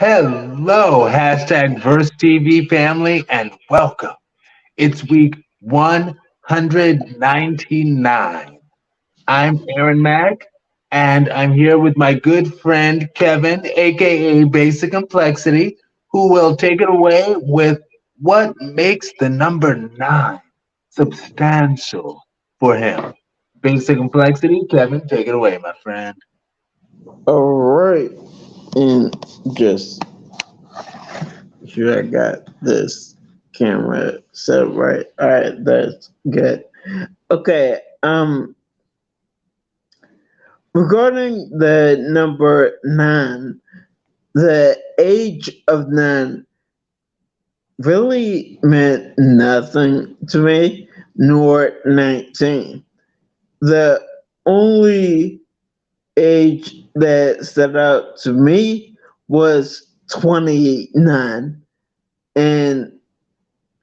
Hello, hashtag Verse TV family, and welcome. It's week 199. I'm Aaron Mack, and I'm here with my good friend Kevin, aka Basic Complexity, who will take it away with what makes the number nine substantial for him. Basic Complexity, Kevin, take it away, my friend. All right, and just sure I got this camera set right. All right, that's good. Okay, regarding the number nine, the age of nine really meant nothing to me, nor 19. The only age that stood out to me was 29. And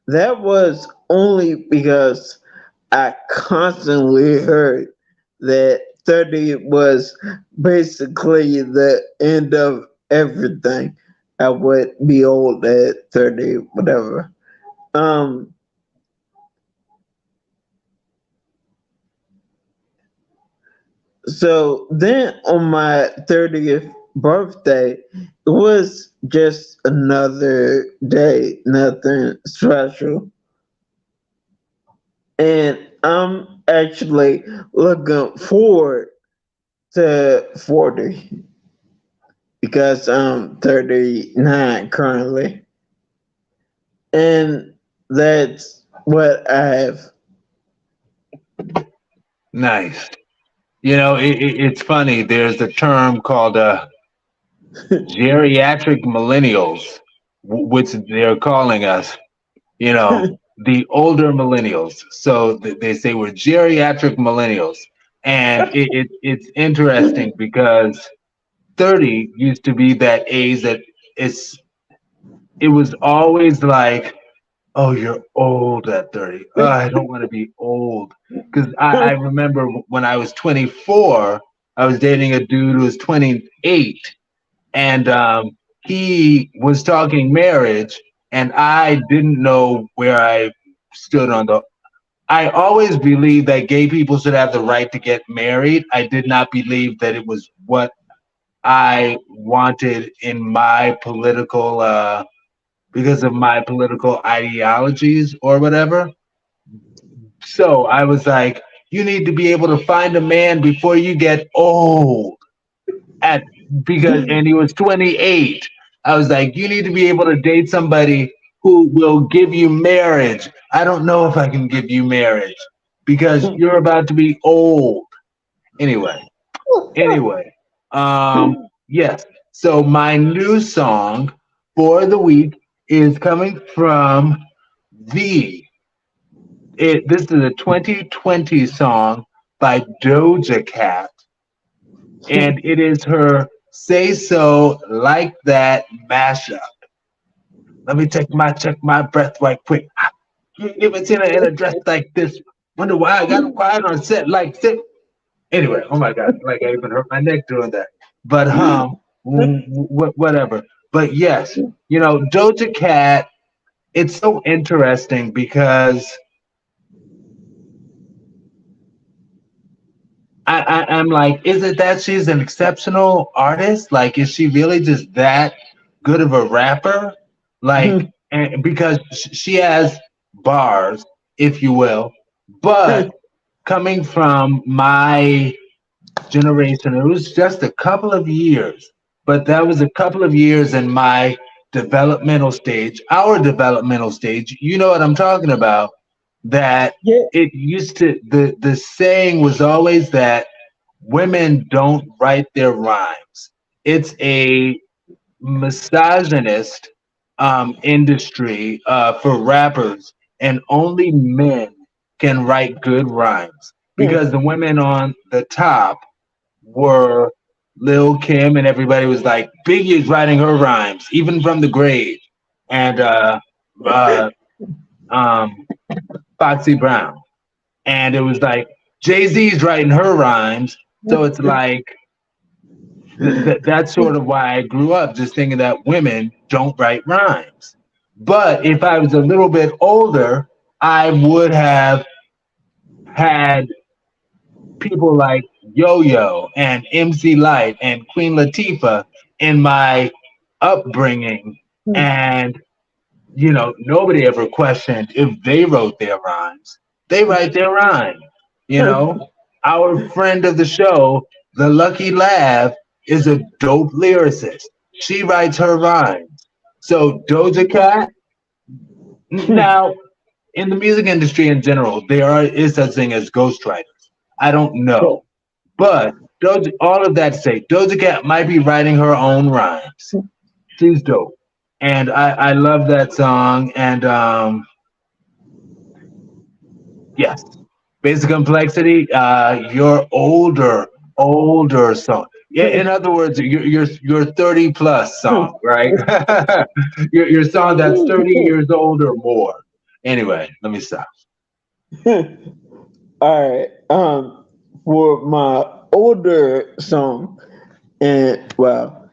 that was only because I constantly heard that 30 was basically the end of everything. I would be old at 30, whatever. Um, so then on my 30th birthday, it was just another day, nothing special. And I'm actually looking forward to 40 because I'm 39 currently. And that's what I have. Nice. It's funny. There's a term called geriatric millennials, which they're calling us, the older millennials. So they say we're geriatric millennials. And it's interesting because 30 used to be that age that it's, it was always like, oh, you're old at 30. Oh, I don't want to be old. Because I remember when I was 24, I was dating a dude who was 28, and he was talking marriage, and I didn't know where I stood on the. I always believed that gay people should have the right to get married. I did not believe that it was what I wanted in my political, because of my political ideologies or whatever. So I was like, you need to be able to find a man before you get old. At because and he was 28. I was like, you need to be able to date somebody who will give you marriage. I don't know if I can give you marriage because you're about to be old. Anyway, anyway, yes. So my new song for the week is coming from the this is a 2020 song by Doja Cat, and it is her "Say So Like That" mashup. Let me check my breath right quick. If it's in a dress like this, wonder why I got quiet on set like this. Anyway, oh my god, like I even hurt my neck doing that. But whatever. But yes, Doja Cat. It's so interesting because I'm like, is it that she's an exceptional artist? Like, is she really just that good of a rapper? Like, and because she has bars, if you will, but coming from my generation, it was just a couple of years, but that was a couple of years in my developmental stage, our developmental stage. You know what I'm talking about? That Yeah. it used to the saying was always that women don't write their rhymes. It's a misogynist industry for rappers, and only men can write good rhymes because the women on the top were Lil Kim, and everybody was like, Biggie is writing her rhymes, even from the grave, and uh, um, Foxy Brown. And it was like, Jay Z's writing her rhymes. So it's like, That's sort of why I grew up just thinking that women don't write rhymes. But if I was a little bit older, I would have had people like Yo Yo and MC Light and Queen Latifah in my upbringing. And, nobody ever questioned if they wrote their rhymes. They write their rhyme. You know, our friend of the show, the Lucky Lav, is a dope lyricist. She writes her rhymes. So Doja Cat, now in the music industry in general, is such thing as ghostwriters. I don't know. But all of that to say, Doja Cat might be writing her own rhymes. She's dope. And I love that song. And yes, Basic Complexity, your older song. Yeah, in other words, your 30 plus song, right? Your song that's 30 years old or more. Anyway, let me stop. All right. For my older song, and well,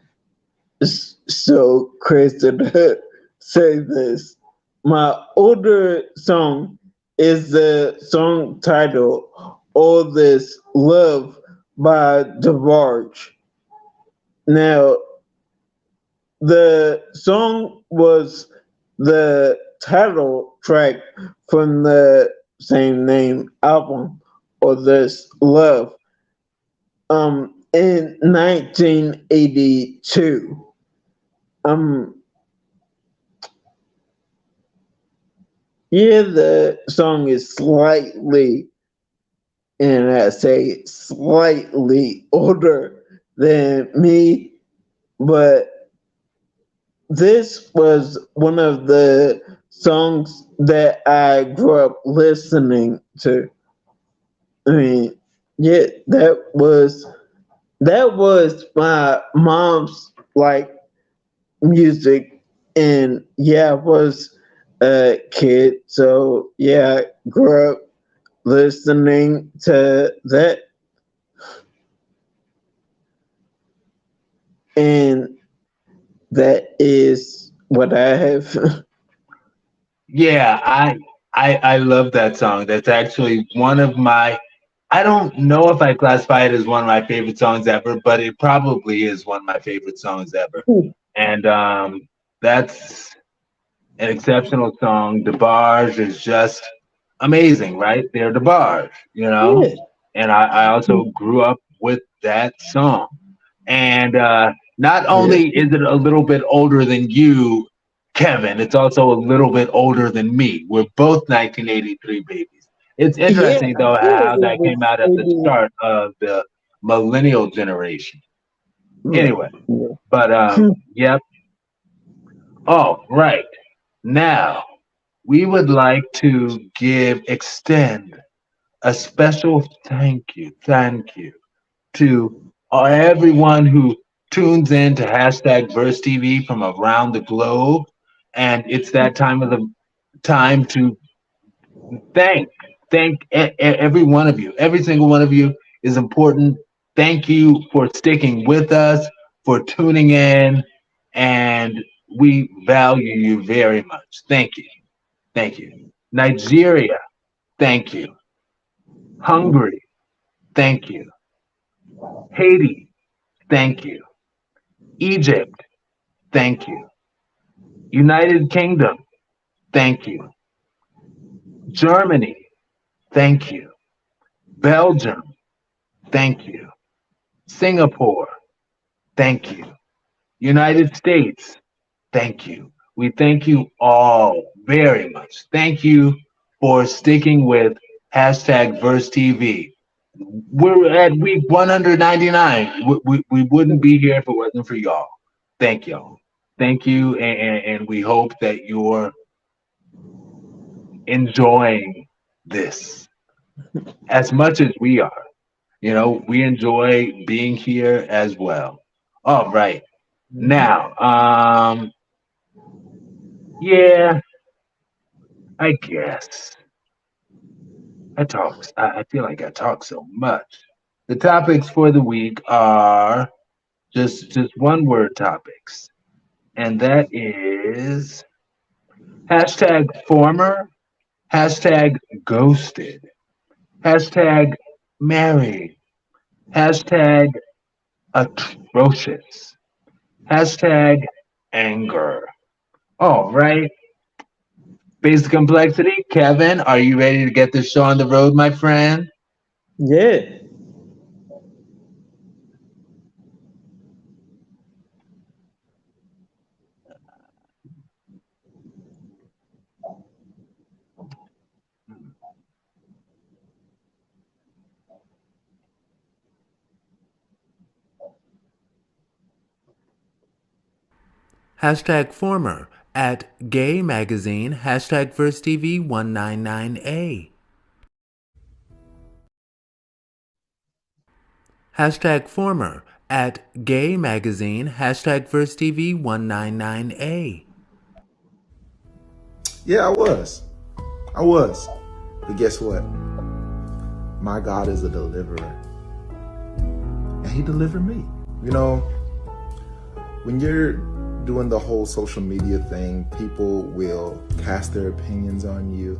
it's so crazy to say this. My older song is the song title "All This Love" by DeBarge. Now, the song was the title track from the same name album, "All This Love," in 1982. Um, yeah, the song is slightly, and I say slightly older than me, but this was one of the songs that I grew up listening to. I mean, yeah, that was my mom's like music, and yeah, I was a kid, so yeah, I grew up listening to that, and that is what I have. Yeah, I love that song. That's actually one of my I don't know if I classify it as one of my favorite songs ever, but it probably is one of my favorite songs ever. And that's an exceptional song. DeBarge is just amazing, right? They're DeBarge. Yeah. And I also grew up with that song. And not Yeah. only is it a little bit older than you, Kevin, it's also a little bit older than me. We're both 1983 babies. It's Yeah, interesting, I though, thought how it that was came out at the maybe. start of the millennial generation. Anyway, Yeah. but yep. Oh, right. Now, we would like to extend a special thank you to everyone who tunes in to hashtag Verse TV from around the globe. And it's that time of the time to thank, every one of you. Every single one of you is important. Thank you for sticking with us, for tuning in, and we value you very much. Thank you. Thank you. Nigeria, thank you. Hungary, thank you. Haiti, thank you. Egypt, thank you. United Kingdom, thank you. Germany, thank you. Belgium, thank you. Singapore, thank you. United States, thank you. We thank you all very much. Thank you for sticking with hashtag Verse TV. We're at week 199. We wouldn't be here if it wasn't for y'all. Thank y'all. Thank you. And we hope that you're enjoying this as much as we are. We enjoy being here as well. All right. Now, yeah, I guess I feel like I talk so much. The topics for the week are just one word topics, and that is hashtag former, hashtag ghosted, hashtag married, hashtag atrocious, hashtag anger. All right. Basic complexity. Kevin, are you ready to get this show on the road, my friend? Yeah. Hashtag former at Gay Magazine, hashtag VerseTV 199A. Hashtag former at Gay Magazine, hashtag VerseTV 199A. Yeah, I was. I was. But guess what? My God is a deliverer. And he delivered me. You know, when you're doing the whole social media thing, people will cast their opinions on you.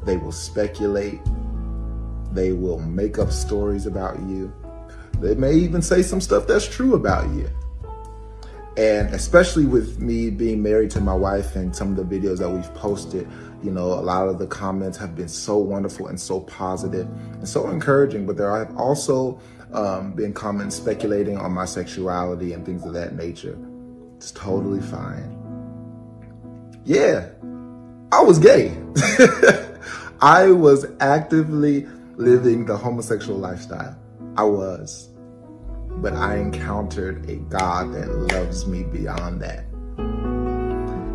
They will speculate. They will make up stories about you. They may even say some stuff that's true about you. And especially with me being married to my wife and some of the videos that we've posted, you know, a lot of the comments have been so wonderful and so positive and so encouraging. But there have also been comments speculating on my sexuality and things of that nature. It's totally fine. Yeah, I was gay. I was actively living the homosexual lifestyle. I was. But I encountered a God that loves me beyond that.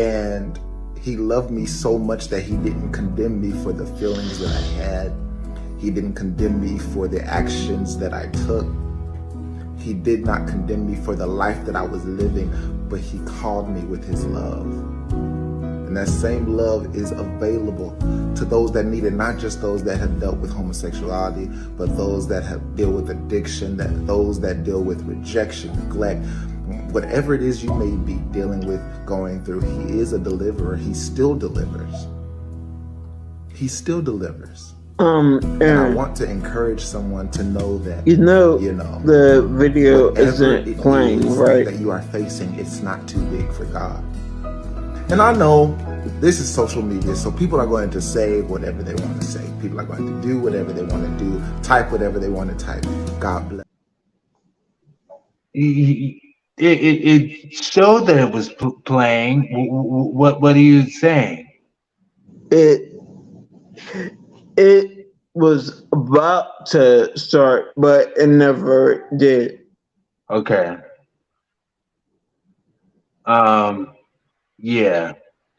And he loved me so much that he didn't condemn me for the feelings that I had. He didn't condemn me for the actions that I took. He did not condemn me for the life that I was living, but he called me with his love. And that same love is available to those that need it, not just those that have dealt with homosexuality, but those that have dealt with addiction, those that deal with rejection, neglect, whatever it is you may be dealing with, going through. He is a deliverer. He still delivers. He still delivers. And I want to encourage someone to know that, you know the video isn't playing, right? That you are facing, it's not too big for God. And I know this is social media, so people are going to say whatever they want to say. People are going to do whatever they want to do, type whatever they want to type. God bless. It showed that it was playing. What are you saying? It was about to start, but it never did. Okay. Yeah.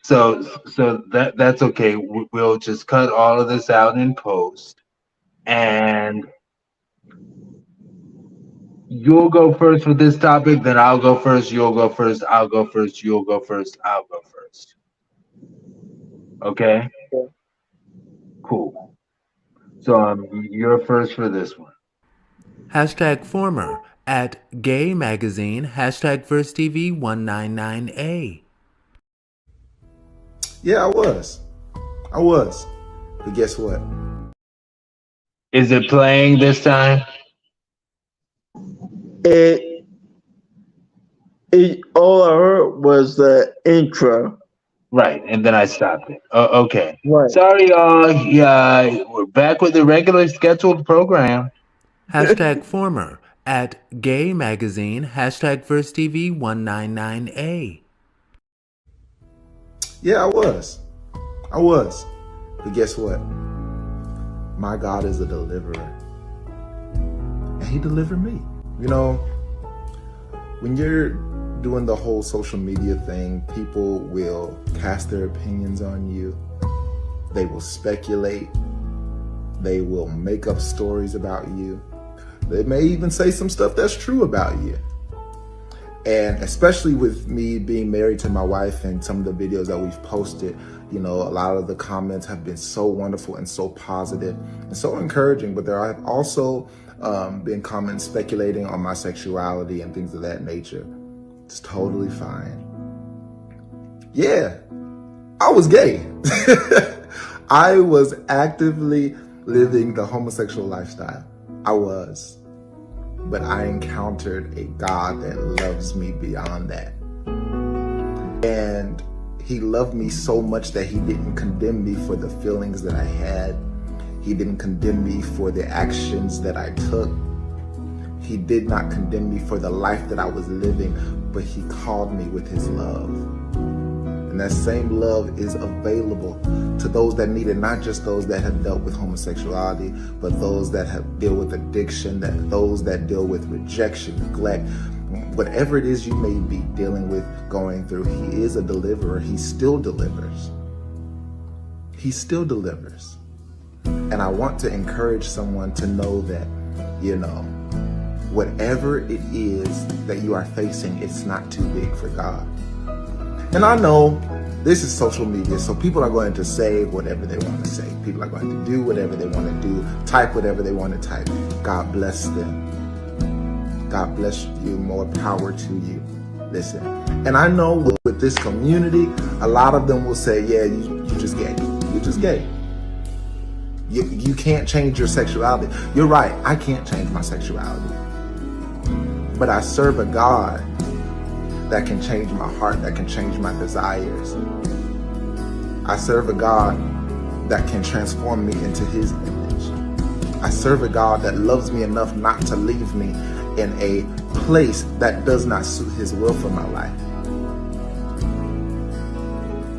So that's okay. We'll just cut all of this out in post, and you'll go first with this topic. Then I'll go first. You'll go first. I'll go first. You'll go first. I'll go first. Okay. Cool. So you're first for this one. Hashtag former at Gay Magazine, hashtag VerseTV 199A. Yeah, I was. But guess what? Is it playing this time? It all I heard was the intro. Right, and then I stopped it. Okay. Right. Sorry, y'all. Yeah, we're back with the regular scheduled program. Hashtag former at Gay Magazine, hashtag VerseTV 199A. Yeah, I was. But guess what? My God is a deliverer. And he delivered me. You know, when you're doing the whole social media thing, people will cast their opinions on you. They will speculate. They will make up stories about you. They may even say some stuff that's true about you. And especially with me being married to my wife and some of the videos that we've posted, you know, a lot of the comments have been so wonderful and so positive and so encouraging. But there have also been commenting, speculating on my sexuality and things of that nature. It's totally fine. Yeah, I was gay. I was actively living the homosexual lifestyle. I was. But I encountered a God that loves me beyond that. And he loved me so much that he didn't condemn me for the feelings that I had. He didn't condemn me for the actions that I took. He did not condemn me for the life that I was living, but he called me with his love. And that same love is available to those that need it, not just those that have dealt with homosexuality, but those that have dealt with addiction, those that deal with rejection, neglect, whatever it is you may be dealing with, going through. He is a deliverer. He still delivers. He still delivers. And I want to encourage someone to know that, whatever it is that you are facing, it's not too big for God. And I know this is social media, so people are going to say whatever they want to say. People are going to do whatever they want to do, type whatever they want to type. God bless them. God bless you. More power to you. Listen. And I know with this community, a lot of them will say, yeah, you just gay. You're just gay. You can't change your sexuality. You're right. I can't change my sexuality. But I serve a God that can change my heart, that can change my desires. I serve a God that can transform me into his image. I serve a God that loves me enough not to leave me in a place that does not suit his will for my life.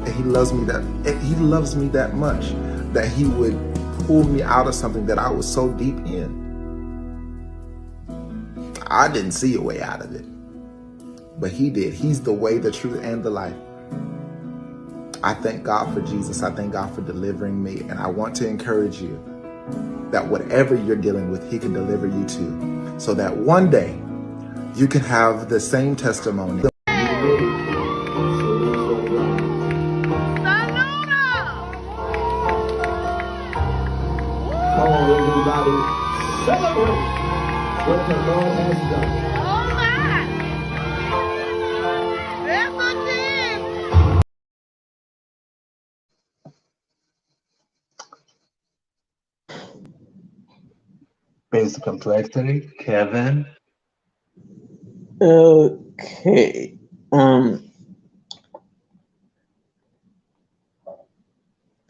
And he loves me that much that he would pull me out of something that I was so deep in. I didn't see a way out of it, but he did. He's the way, the truth, and the life. I thank God for Jesus. I thank God for delivering me. And I want to encourage you that whatever you're dealing with, he can deliver you to, so that one day you can have the same testimony. Come on, everybody, celebrate what the Lord has done. Basic complexity, Kevin. Okay.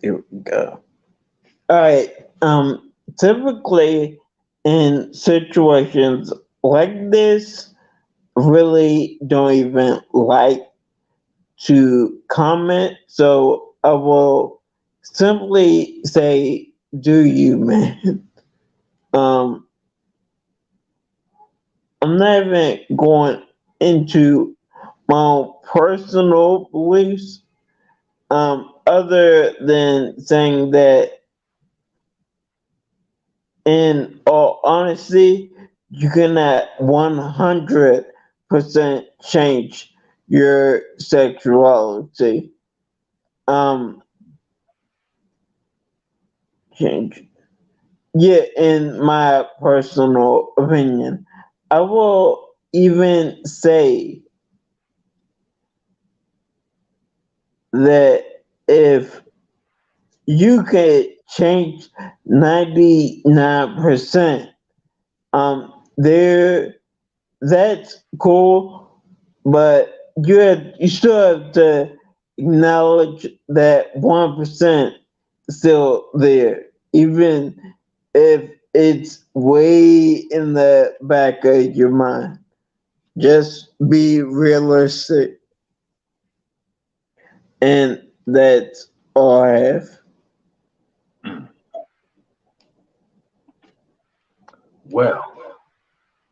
Here we go. All right. Typically in situations like this, really don't even like to comment. So I will simply say, do you, man? I'm not even going into my own personal beliefs, other than saying that, in all honesty, you cannot 100% change your sexuality. Change. Yeah, in my personal opinion, I will even say that if you could change 99%, that's cool, but you still have to acknowledge that 1% still there, even if it's way in the back of your mind. Just be realistic. And that's all I have. Well,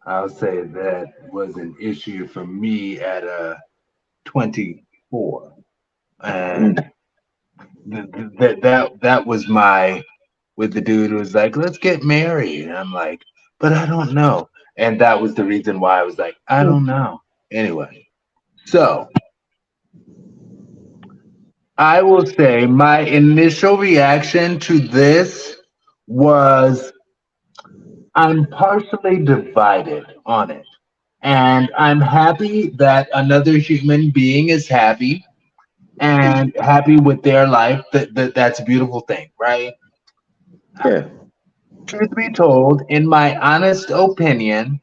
I'll say that was an issue for me at 24, and that was my, with the dude who was like, let's get married. And I'm like, but I don't know. And that was the reason why I was like, I don't know. Anyway, so I will say my initial reaction to this was, I'm partially divided on it. And I'm happy that another human being is happy and happy with their life. That's a beautiful thing, right? Yeah. Truth be told, in my honest opinion,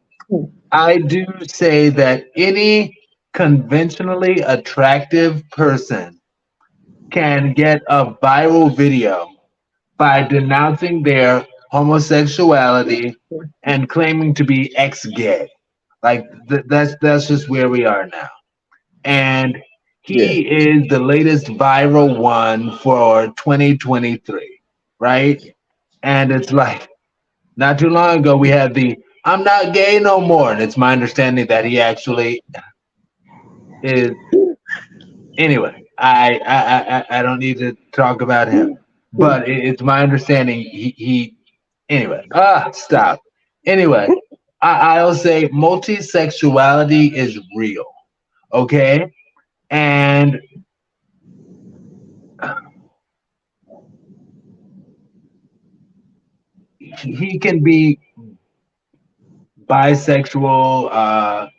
I do say that any conventionally attractive person can get a viral video by denouncing their homosexuality and claiming to be ex-gay. Like that's just where we are now. And Yeah. he is the latest viral one for 2023, right? And it's like not too long ago we had the "I'm not gay no more," and it's my understanding that he actually is. Anyway, I don't need to talk about him, but it's my understanding he anyway. Stop. Anyway, I'll say multisexuality is real, okay, and he can be bisexual,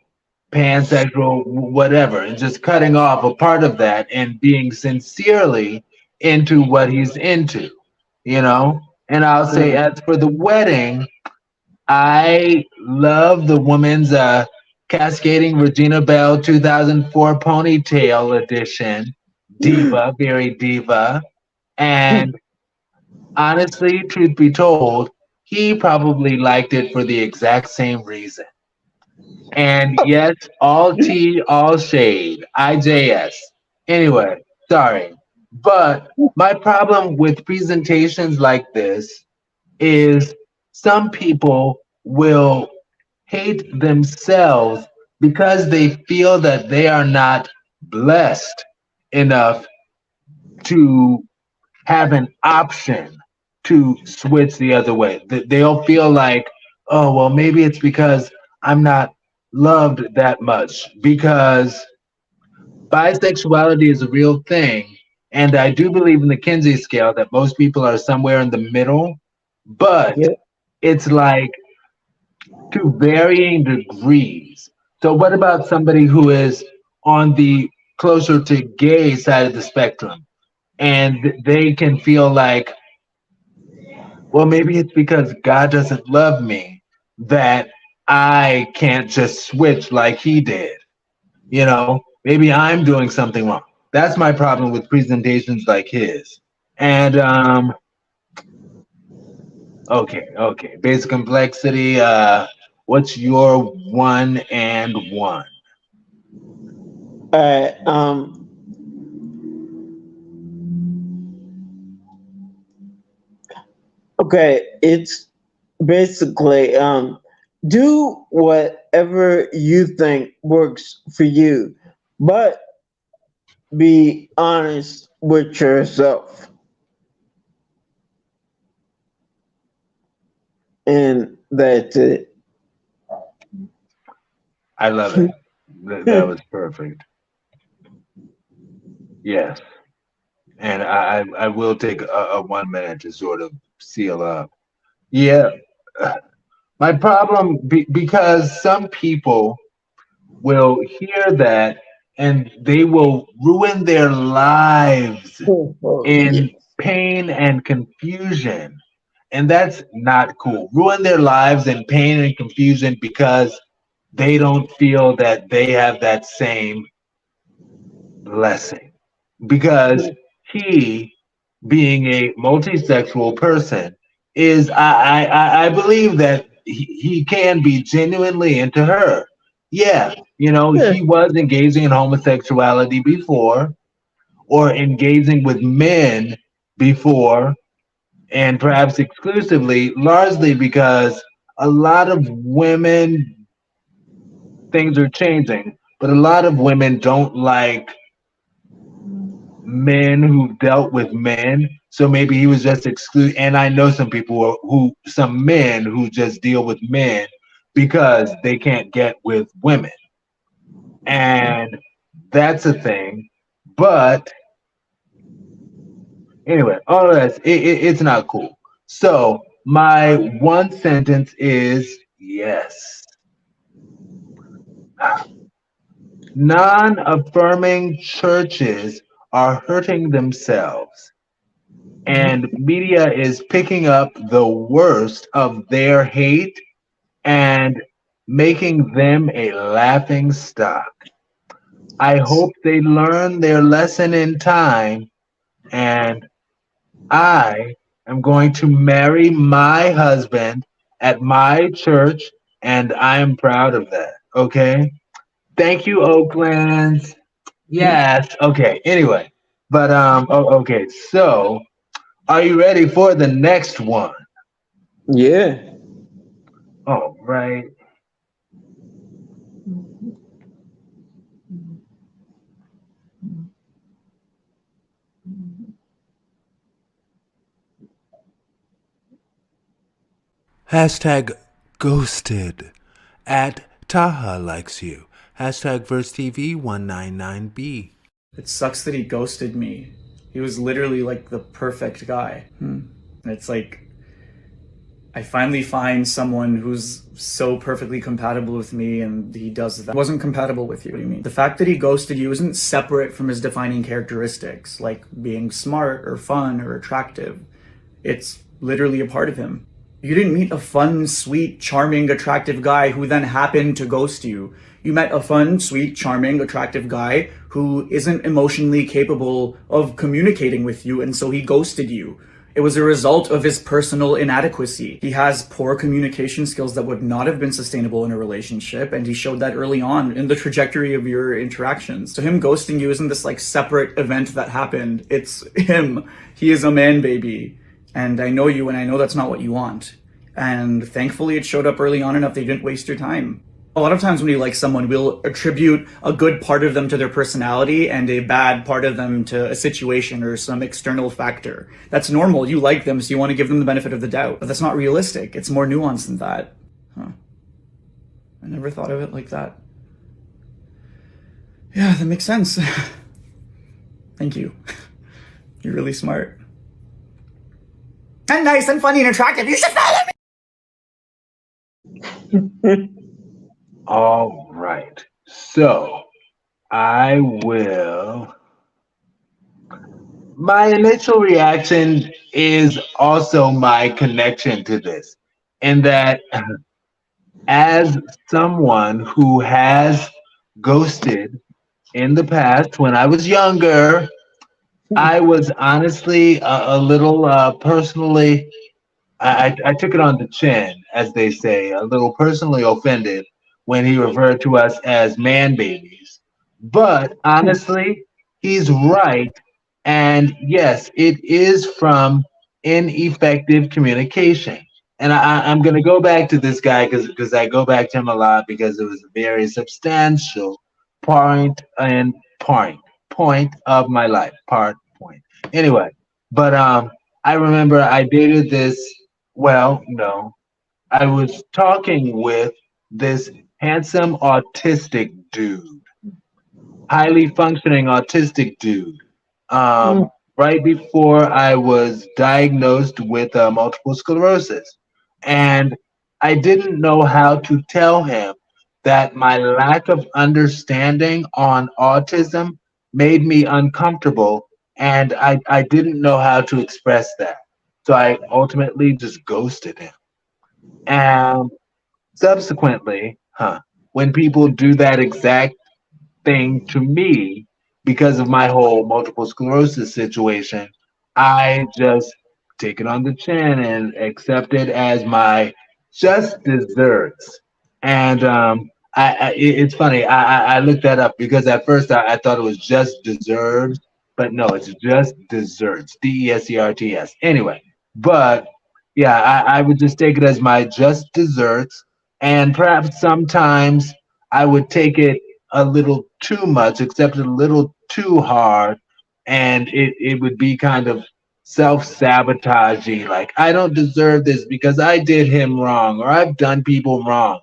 pansexual, whatever, and just cutting off a part of that and being sincerely into what he's into, you know. And I'll say, Mm. as for the wedding, I love the woman's cascading Regina Bell 2004 ponytail edition, diva, very diva. And honestly, truth be told, he probably liked it for the exact same reason. And yes, all tea, all shade, IJS. Anyway, sorry. But my problem with presentations like this is some people will hate themselves because they feel that they are not blessed enough to have an option to switch the other way. They'll feel like, oh, well, maybe it's because I'm not loved that much, because bisexuality is a real thing. And I do believe in the Kinsey scale that most people are somewhere in the middle, but Yeah. it's like to varying degrees. So, what about somebody who is on the closer to gay side of the spectrum and they can feel like, well, maybe it's because God doesn't love me that I can't just switch like he did. You know, maybe I'm doing something wrong. That's my problem with presentations like his. And okay. Basic complexity. What's your one and one? All right. Okay. It's basically do whatever you think works for you, but be honest with yourself. And that's it. I love it. That was perfect. Yes. And I will take a 1 minute to sort of seal up. Yeah. My problem, because some people will hear that and they will ruin their lives Yeah. in pain and confusion. And that's not cool. Ruin their lives in pain and confusion because they don't feel that they have that same blessing. Because he, being a multisexual person, is I believe that he can be genuinely into her. Yeah, you know, Yeah. he was engaging in homosexuality before, or engaging with men before, and perhaps exclusively, largely because a lot of women, things are changing, but a lot of women don't like men who've dealt with men. So maybe he was just exclude. And I know some people some men who just deal with men because they can't get with women. And that's a thing. But anyway, all of that, it's not cool. So My one sentence is yes. Non-affirming churches are hurting themselves, and media is picking up the worst of their hate and making them a laughing stock. I hope they learn their lesson in time, and I am going to marry my husband at my church, and I am proud of that. Okay. Thank you, Oakland. Yes. Okay. Anyway, but okay. So, are you ready for the next one? Yeah. All right. Hashtag ghosted at Taha likes you. Hashtag VerseTV199B. It sucks that he ghosted me. He was literally like the perfect guy. And it's like, I finally find someone who's so perfectly compatible with me, and he does that. Wasn't compatible with you. What do you mean? The fact that he ghosted you isn't separate from his defining characteristics, like being smart or fun or attractive. It's literally a part of him. You didn't meet a fun, sweet, charming, attractive guy who then happened to ghost you. You met a fun, sweet, charming, attractive guy who isn't emotionally capable of communicating with you, and so he ghosted you. It was a result of his personal inadequacy. He has poor communication skills that would not have been sustainable in a relationship, and he showed that early on in the trajectory of your interactions. So him ghosting you isn't this like separate event that happened. It's him. He is a man baby. And I know you, and I know that's not what you want. And thankfully it showed up early on enough that you didn't waste your time. A lot of times when you like someone, we'll attribute a good part of them to their personality and a bad part of them to a situation or some external factor. That's normal. You like them, so you want to give them the benefit of the doubt. But that's not realistic. It's more nuanced than that. Huh. I never thought of it like that. Yeah, that makes sense. Thank you. You're really smart. And nice and funny and attractive. You should follow me! All right. So, I will. My initial reaction is also my connection to this, in that as someone who has ghosted in the past when I was younger, I was honestly a little personally, I took it on the chin, as they say, a little personally offended when he referred to us as man babies. But honestly, he's right. And yes, it is from ineffective communication. And I'm going to go back to this guy because I go back to him a lot because it was a very substantial point of my life. Point. Anyway, but I remember I dated this. Well, no, I was talking with this handsome autistic dude, highly functioning autistic dude. Right before I was diagnosed with multiple sclerosis. And I didn't know how to tell him that my lack of understanding on autism made me uncomfortable, and I didn't know how to express that. So I ultimately just ghosted him. And subsequently, when people do that exact thing to me because of my whole multiple sclerosis situation, I just take it on the chin and accept it as my just desserts. And it's funny. I looked that up because at first I thought it was just deserves, but no, it's just desserts. DESERTS. Anyway, but yeah, I would just take it as my just desserts, and perhaps sometimes I would take it a little too much, accept it a little too hard, and it would be kind of self-sabotaging, like I don't deserve this because I did him wrong or I've done people wrong,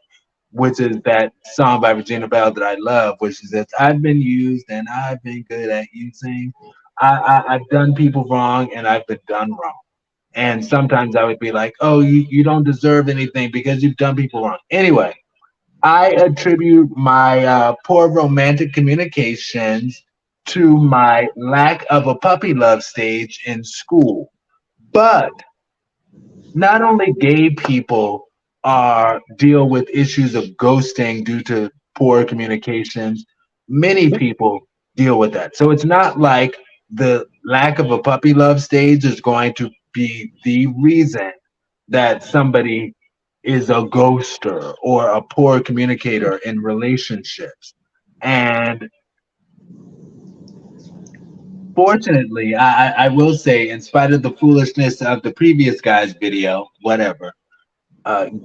which is that song by Regina Bell that I love, where she says, I've been used and I've been good at using. I've done people wrong and I've been done wrong. And sometimes I would be like, oh, you don't deserve anything because you've done people wrong. Anyway, I attribute my poor romantic communications to my lack of a puppy love stage in school. But not only gay people are deal with issues of ghosting due to poor communications, many people deal with that. So it's not like the lack of a puppy love stage is going to be the reason that somebody is a ghoster or a poor communicator in relationships. And fortunately, I will say, in spite of the foolishness of the previous guy's video, whatever,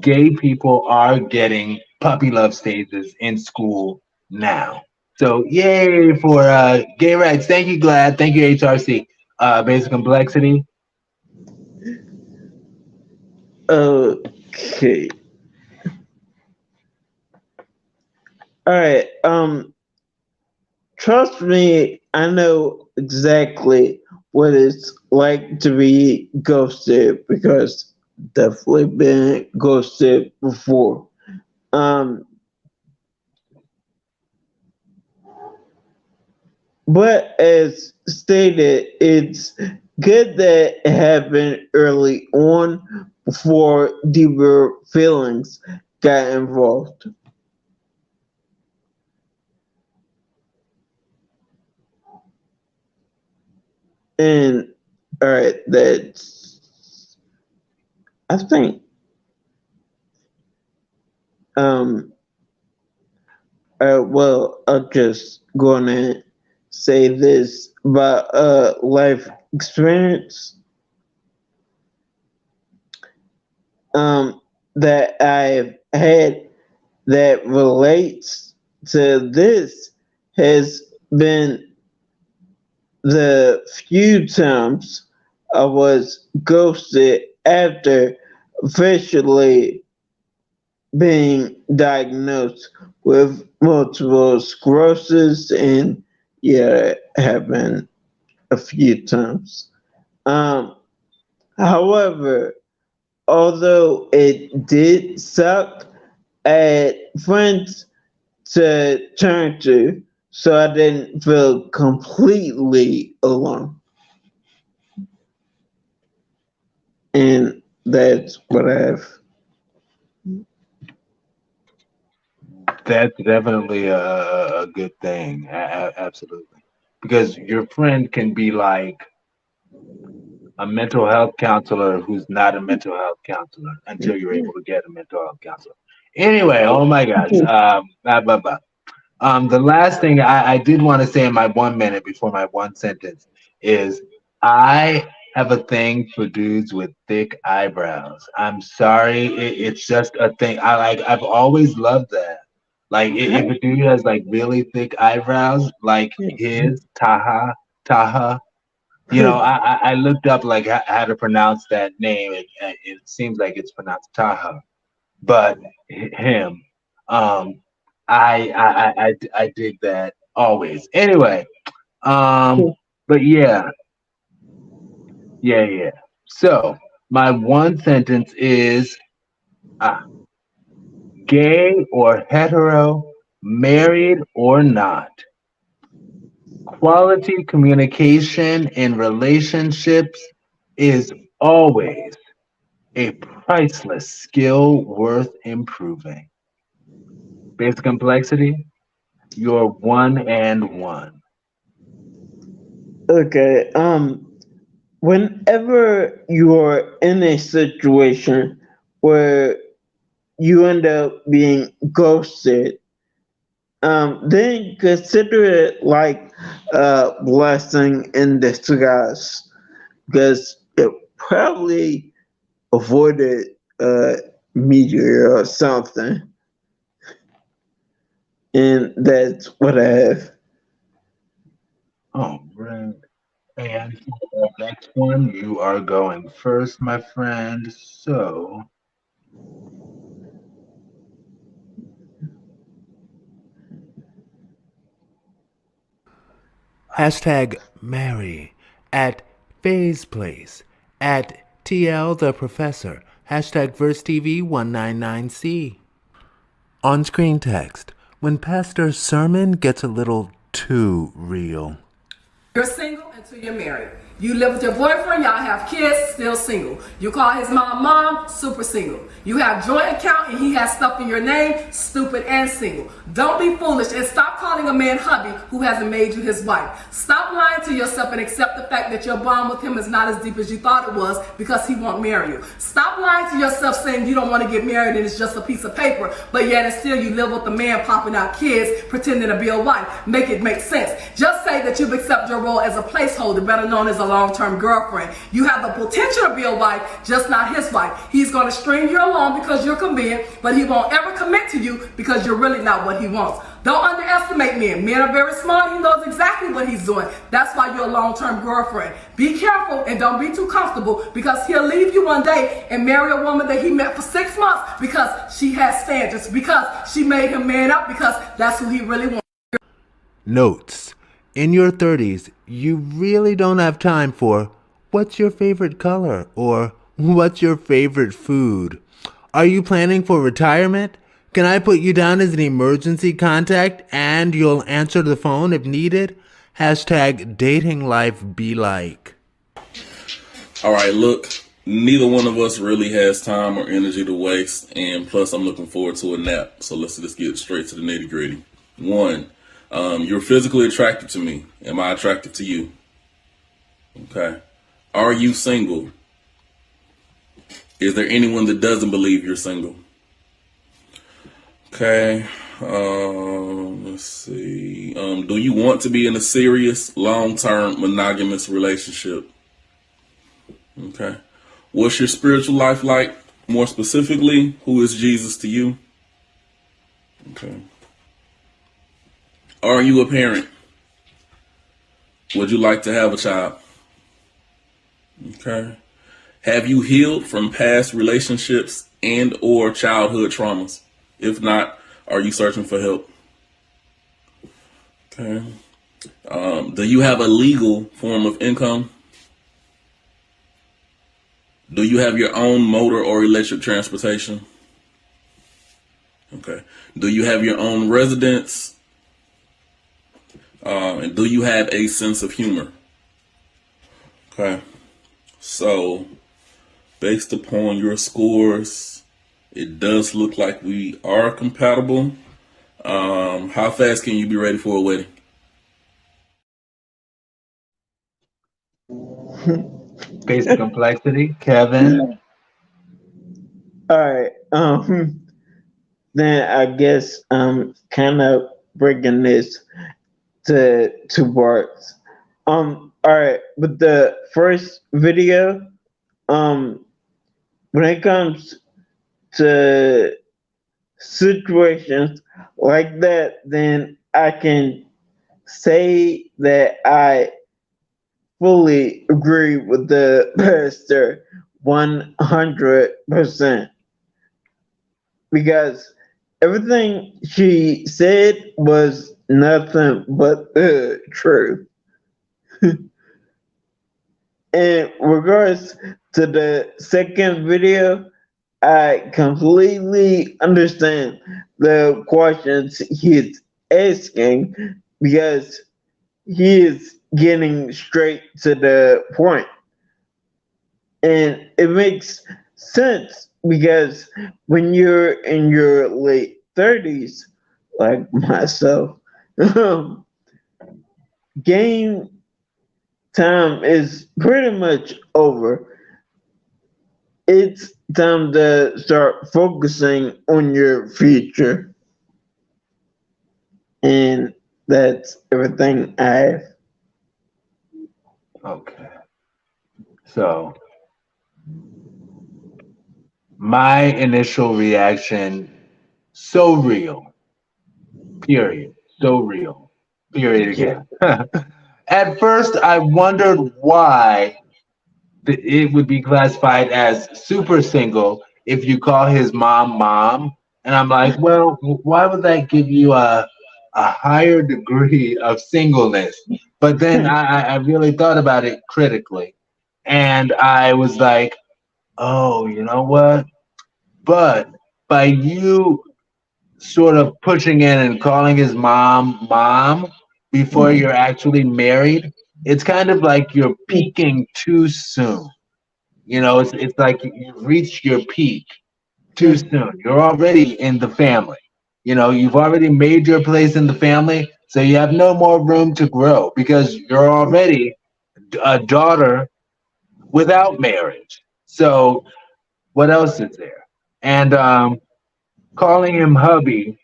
gay people are getting puppy love stages in school now. So yay for gay rights. Thank you, GLAD. Thank you, HRC. Basic complexity. Okay. All right. Trust me, I know exactly what it's like to be ghosted because definitely been ghosted before. Um, but as stated, it's good that it happened early on before deeper feelings got involved. And all right, that's I think um well I'll just go on and say this about life experience that I've had that relates to this has been the few times I was ghosted after officially being diagnosed with multiple sclerosis, and yeah, it happened a few times. Um, However, although it did suck, I had friends to turn to, so I didn't feel completely alone. And that's what I have. That's definitely a good thing. Absolutely. Because your friend can be like a mental health counselor who's not a mental health counselor until you're able to get a mental health counselor. Anyway, oh my gosh. Blah, blah, blah. The last thing I did want to say in my 1 minute before my one sentence is I have a thing for dudes with thick eyebrows. I'm sorry, it's just a thing. I've always loved that. Like if a dude has like really thick eyebrows, like his Taha, I looked up like how to pronounce that name. It seems like it's pronounced Taha, but him. Um, I dig that always. Anyway, but yeah. So my one sentence is gay or hetero, married or not. Quality communication in relationships is always a priceless skill worth improving. Basic complexity, you're one and one. Okay. Whenever you're in a situation where you end up being ghosted, then consider it like a blessing in disguise because it probably avoided a meteor or something. And that's what I have. Oh, right. And for the next one, you are going first, my friend. So, Hashtag Mary at Faye's Place at TL the Professor. Hashtag VerseTV199C. On screen text. When Pastor Sermon gets a little too real. You're single until you're married. You live with your boyfriend, y'all have kids, still single. You call his mom, super single. You have joint account and he has stuff in your name, stupid and single. Don't be foolish and stop calling a man hubby who hasn't made you his wife. Stop lying to yourself and accept the fact that your bond with him is not as deep as you thought it was because he won't marry you. Stop lying to yourself saying you don't want to get married and it's just a piece of paper, but yet and still you live with a man popping out kids pretending to be a wife. Make it make sense. Just say that you've accepted your role as a placeholder, better known as a long-term girlfriend. You have the potential to be a wife, just not his wife. He's going to string you along because you're convenient, but he won't ever commit to you because you're really not what he wants. Don't underestimate men. Men are very smart. He knows exactly what he's doing. That's why you're a long-term girlfriend. Be careful and don't be too comfortable because he'll leave you one day and marry a woman that he met for 6 months because she has standards, because she made him man up, because that's who he really wants. Notes. In your 30s, you really don't have time for what's your favorite color or what's your favorite food. Are you planning for retirement? Can I put you down as an emergency contact and you'll answer the phone if needed? Hashtag dating life be like. All right, look, neither one of us really has time or energy to waste, and plus I'm looking forward to a nap. So let's just get straight to the nitty gritty. 1, you're physically attracted to me. Am I attracted to you? Okay. Are you single? Is there anyone that doesn't believe you're single? Okay. Let's see. Do you want to be in a serious, long-term, monogamous relationship? Okay. What's your spiritual life like? More specifically, who is Jesus to you? Okay. Are you a parent? Would you like to have a child? Okay. Have you healed from past relationships and or childhood traumas? If not, are you searching for help? Okay. Do you have a legal form of income? Do you have your own motor or electric transportation? Okay. Do you have your own residence? And do you have a sense of humor? Okay. So, based upon your scores, it does look like we are compatible. How fast can you be ready for a wedding? Basic complexity, Kevin. All right. Then I guess kind of breaking this to two parts. All right, with the first video, when it comes to situations like that, then I can say that I fully agree with the pastor 100%, because everything she said was nothing but the truth. In regards to the second video, I completely understand the questions he's asking because he is getting straight to the point. And it makes sense because when you're in your late 30s, like myself, game time is pretty much over. It's time to start focusing on your future. And that's everything I have. Okay. So, my initial reaction, so real. Period. So real. Period again. At first, I wondered why it would be classified as super single if you call his mom. And I'm like, well, why would that give you a higher degree of singleness? But then I really thought about it critically. And I was like, oh, you know what? But by you sort of pushing in and calling his mom before you're actually married, it's kind of like you're peaking too soon. You know, it's like you've reached your peak too soon. You're already in the family. You know, you've already made your place in the family, so you have no more room to grow because you're already a daughter without marriage. So what else is there? And calling him hubby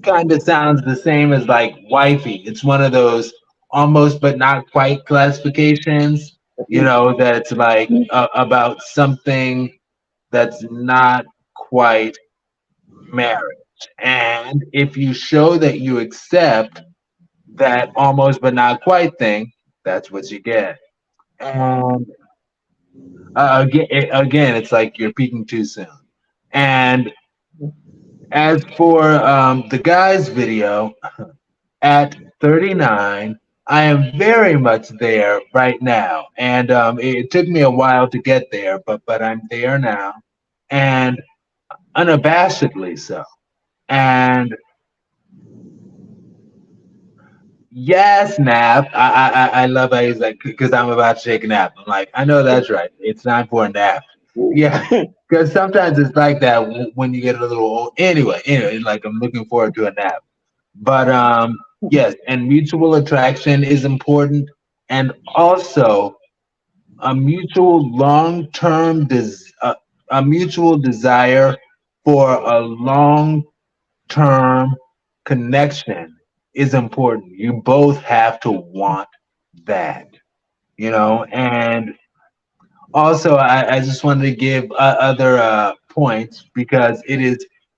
kind of sounds the same as like wifey. It's one of those almost but not quite classifications, you know, that's like about something that's not quite marriage. And if you show that you accept that almost but not quite thing, that's what you get. And again, it's like you're peaking too soon. And as for the guy's video, at 39, I am very much there right now. And it took me a while to get there, but I'm there now. And unabashedly so. And yes, nap. I love how he's like, because I'm about to take a nap. I'm like, I know that's right. It's time for a nap. Yeah, because sometimes it's like that when you get a little old. Anyway, like I'm looking forward to a nap. But yes, and mutual attraction is important, and also a mutual long-term a mutual desire for a long-term connection is important. You both have to want that, you know. And also, I just wanted to give other points because it is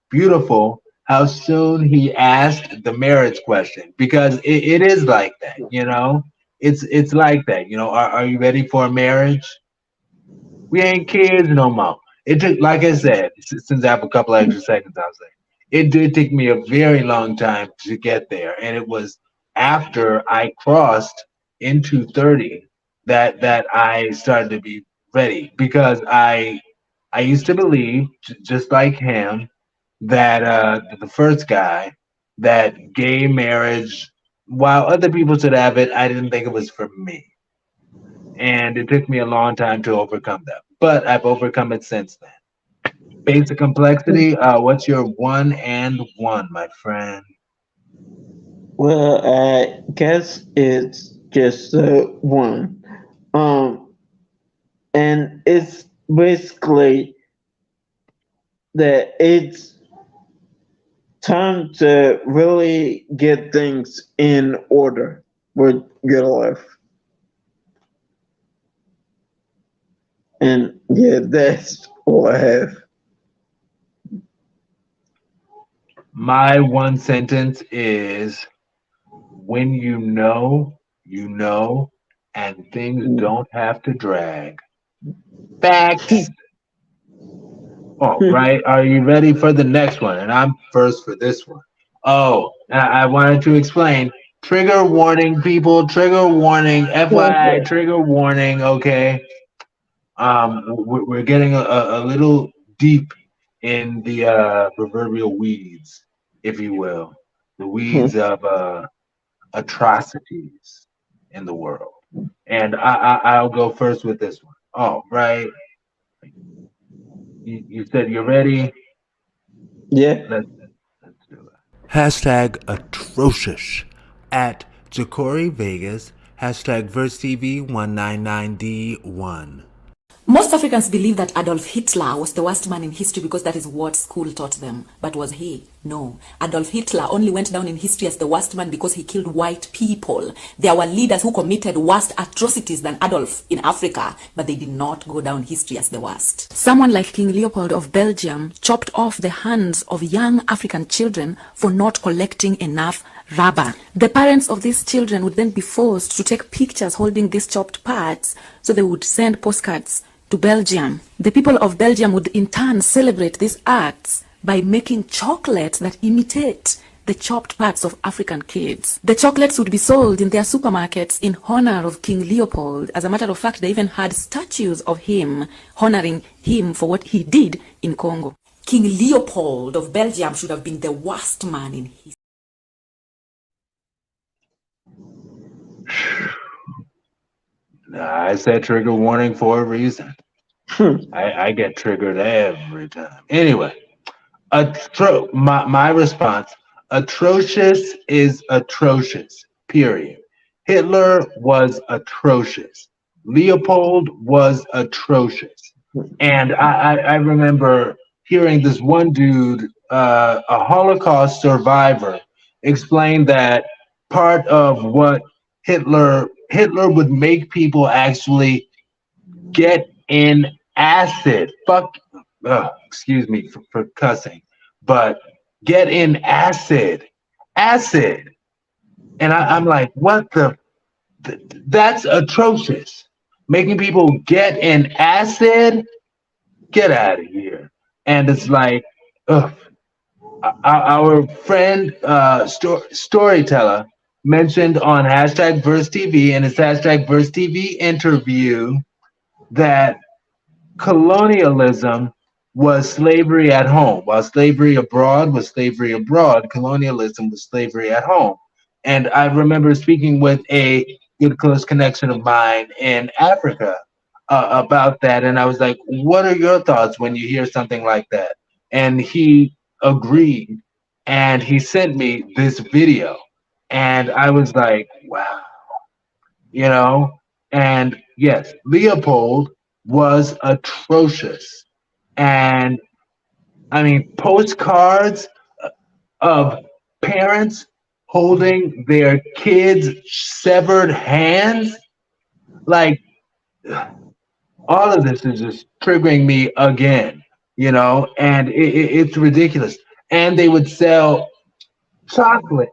beautiful how soon he asked the marriage question because it is like that, you know. It's like that, you know. Are you ready for a marriage? We ain't kids no more. It took, like I said, since I have a couple extra seconds, I'll say it did take me a very long time to get there, and it was after I crossed into 30 that I started to be ready because I used to believe, just like him, that the first guy, that gay marriage, while other people should have it, I didn't think it was for me. And it took me a long time to overcome that. But I've overcome it since then. Basic complexity, what's your one and one, my friend? Well, I guess it's just one. And it's basically that it's time to really get things in order with your life. And yeah, that's all I have. My one sentence is when you know, and things don't have to drag. Facts. All right. Are you ready for the next one? And I'm first for this one. Oh, I wanted to explain. Trigger warning, people. Trigger warning. FYI, trigger warning. Okay. We're getting a little deep in the proverbial weeds, if you will, the weeds of atrocities in the world. And I'll go first with this one. All right. You said you're ready. Yeah. Let's do it. Hashtag atrocious at Jacori Vegas. Hashtag VerseTV199D1. Most Africans believe that Adolf Hitler was the worst man in history because that is what school taught them. But was he? No. Adolf Hitler only went down in history as the worst man because he killed white people. There were leaders who committed worse atrocities than Adolf in Africa, but they did not go down history as the worst. Someone like King Leopold of Belgium chopped off the hands of young African children for not collecting enough rubber. The parents of these children would then be forced to take pictures holding these chopped parts, so they would send postcards to Belgium. The people of Belgium would in turn celebrate these acts by making chocolates that imitate the chopped parts of African kids. The chocolates would be sold in their supermarkets in honor of King Leopold. As a matter of fact, they even had statues of him honoring him for what he did in Congo. King Leopold of Belgium should have been the worst man in history. I said trigger warning for a reason. I get triggered every time. Anyway, my response, atrocious is atrocious, period. Hitler was atrocious. Leopold was atrocious. And I remember hearing this one dude, a Holocaust survivor, explain that part of what Hitler would make people actually get in acid. Excuse me for cussing, but get in acid. And I'm like, what the? That's atrocious. Making people get in acid? Get out of here. And it's like, our friend, Storyteller, mentioned on hashtag Verse TV in his hashtag Verse TV interview that colonialism was slavery at home, while slavery abroad was slavery abroad. Colonialism was slavery at home. And I remember speaking with a good close connection of mine in Africa about that, and I was like, "What are your thoughts when you hear something like that?" And he agreed, and he sent me this video. And I was like, wow, and yes, Leopold was atrocious. And I mean, postcards of parents holding their kids' severed hands, like, all of this is just triggering me again, and it's ridiculous. And they would sell chocolate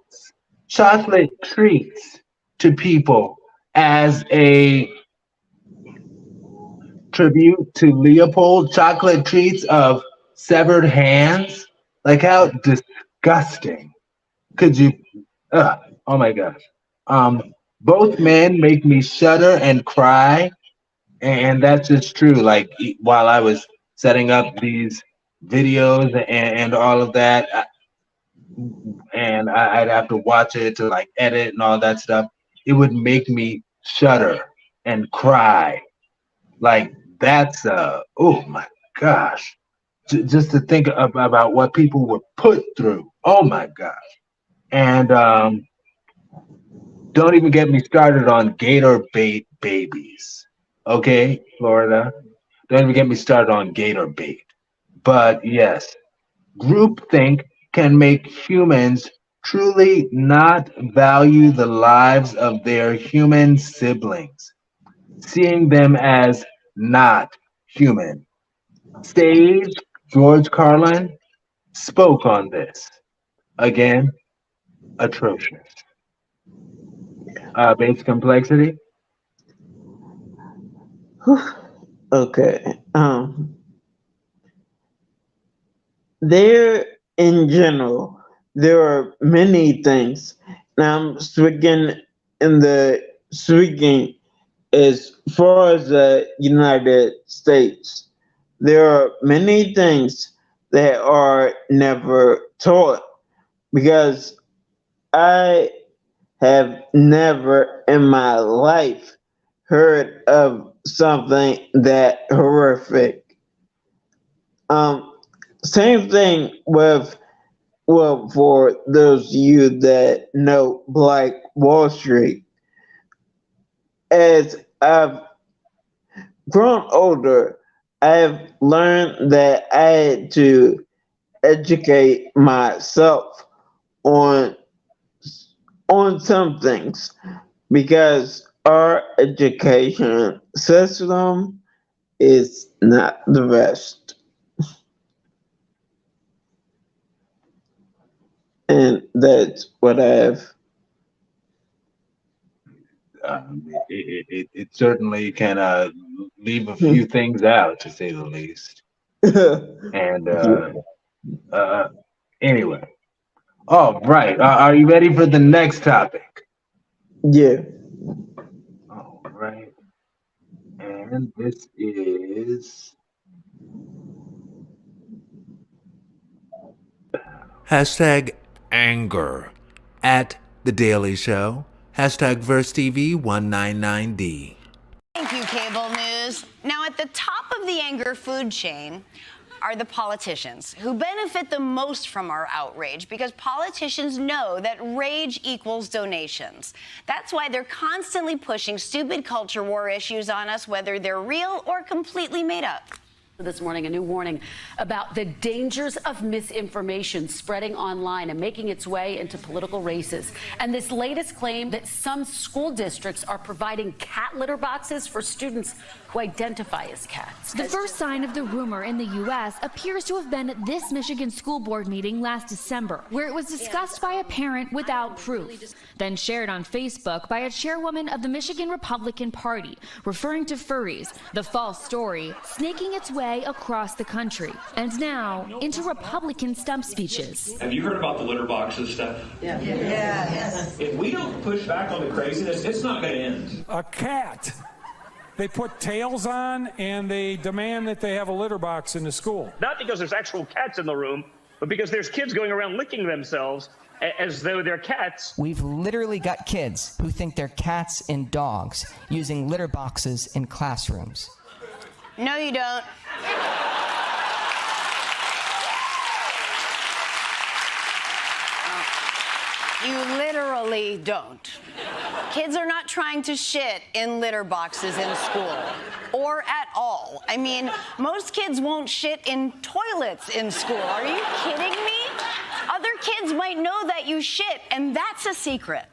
treats to people as a tribute to Leopold. Chocolate treats of severed hands. Like, how disgusting could you? Oh my gosh. Both men make me shudder and cry, and that's just true. Like, while I was setting up these videos and all of that, and I'd have to watch it to like edit and all that stuff, it would make me shudder and cry. Like, that's oh my gosh, just to think about what people were put through. Oh my gosh. And don't even get me started on gator bait babies. Okay, Florida, don't even get me started on gator bait. But yes, groupthink can make humans truly not value the lives of their human siblings, seeing them as not human. Sage George Carlin spoke on this. Again, atrocious. Base complexity. Okay. There, in general, there are many things. Now I'm speaking as far as the United States. There are many things that are never taught because I have never in my life heard of something that horrific. Same thing with, well, for those of you that know Black Wall Street. As I've grown older, I've learned that I had to educate myself on some things because our education system is not the best. And that's what I have. It certainly can leave a few things out, to say the least. And anyway, All right. Are you ready for the next topic? Yeah. All right. And this is Hashtag anger at The Daily Show. Hashtag VerseTV199D. Thank you, Cable News. Now, at the top of the anger food chain are the politicians who benefit the most from our outrage because politicians know that rage equals donations. That's why they're constantly pushing stupid culture war issues on us, whether they're real or completely made up. This morning, a new warning about the dangers of misinformation spreading online and making its way into political races. And this latest claim that some school districts are providing cat litter boxes for students who identify as cats. The first sign of the rumor in the U.S. appears to have been at this Michigan school board meeting last December, where it was discussed by a parent without proof, then shared on Facebook by a chairwoman of the Michigan Republican Party, referring to furries, the false story snaking its way across the country, and now into Republican stump speeches. Have you heard about the litter boxes stuff? Yeah. Yes. If we don't push back on the craziness, it's not going to end. A cat. They put tails on and they demand that they have a litter box in the school. Not because there's actual cats in the room, but because there's kids going around licking themselves as though they're cats. We've literally got kids who think they're cats and dogs using litter boxes in classrooms. No, you don't. You literally don't. Kids are not trying to shit in litter boxes in school, or at all. I mean, most kids won't shit in toilets in school. Are you kidding me? Other kids might know that you shit, and that's a secret.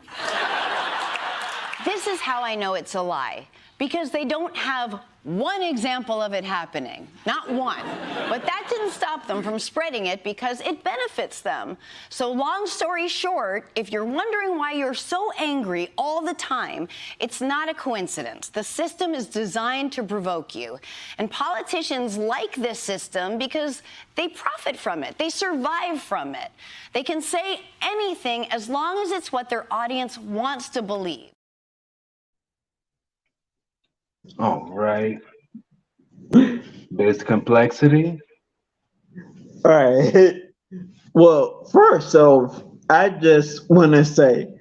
This is how I know it's a lie, because they don't have one example of it happening. Not one. But that didn't stop them from spreading it because it benefits them. So long story short, if you're wondering why you're so angry all the time, it's not a coincidence. The system is designed to provoke you. And politicians like this system because they profit from it. They survive from it. They can say anything as long as it's what their audience wants to believe. all right. There's complexity. All right. Well, first off, I just want to say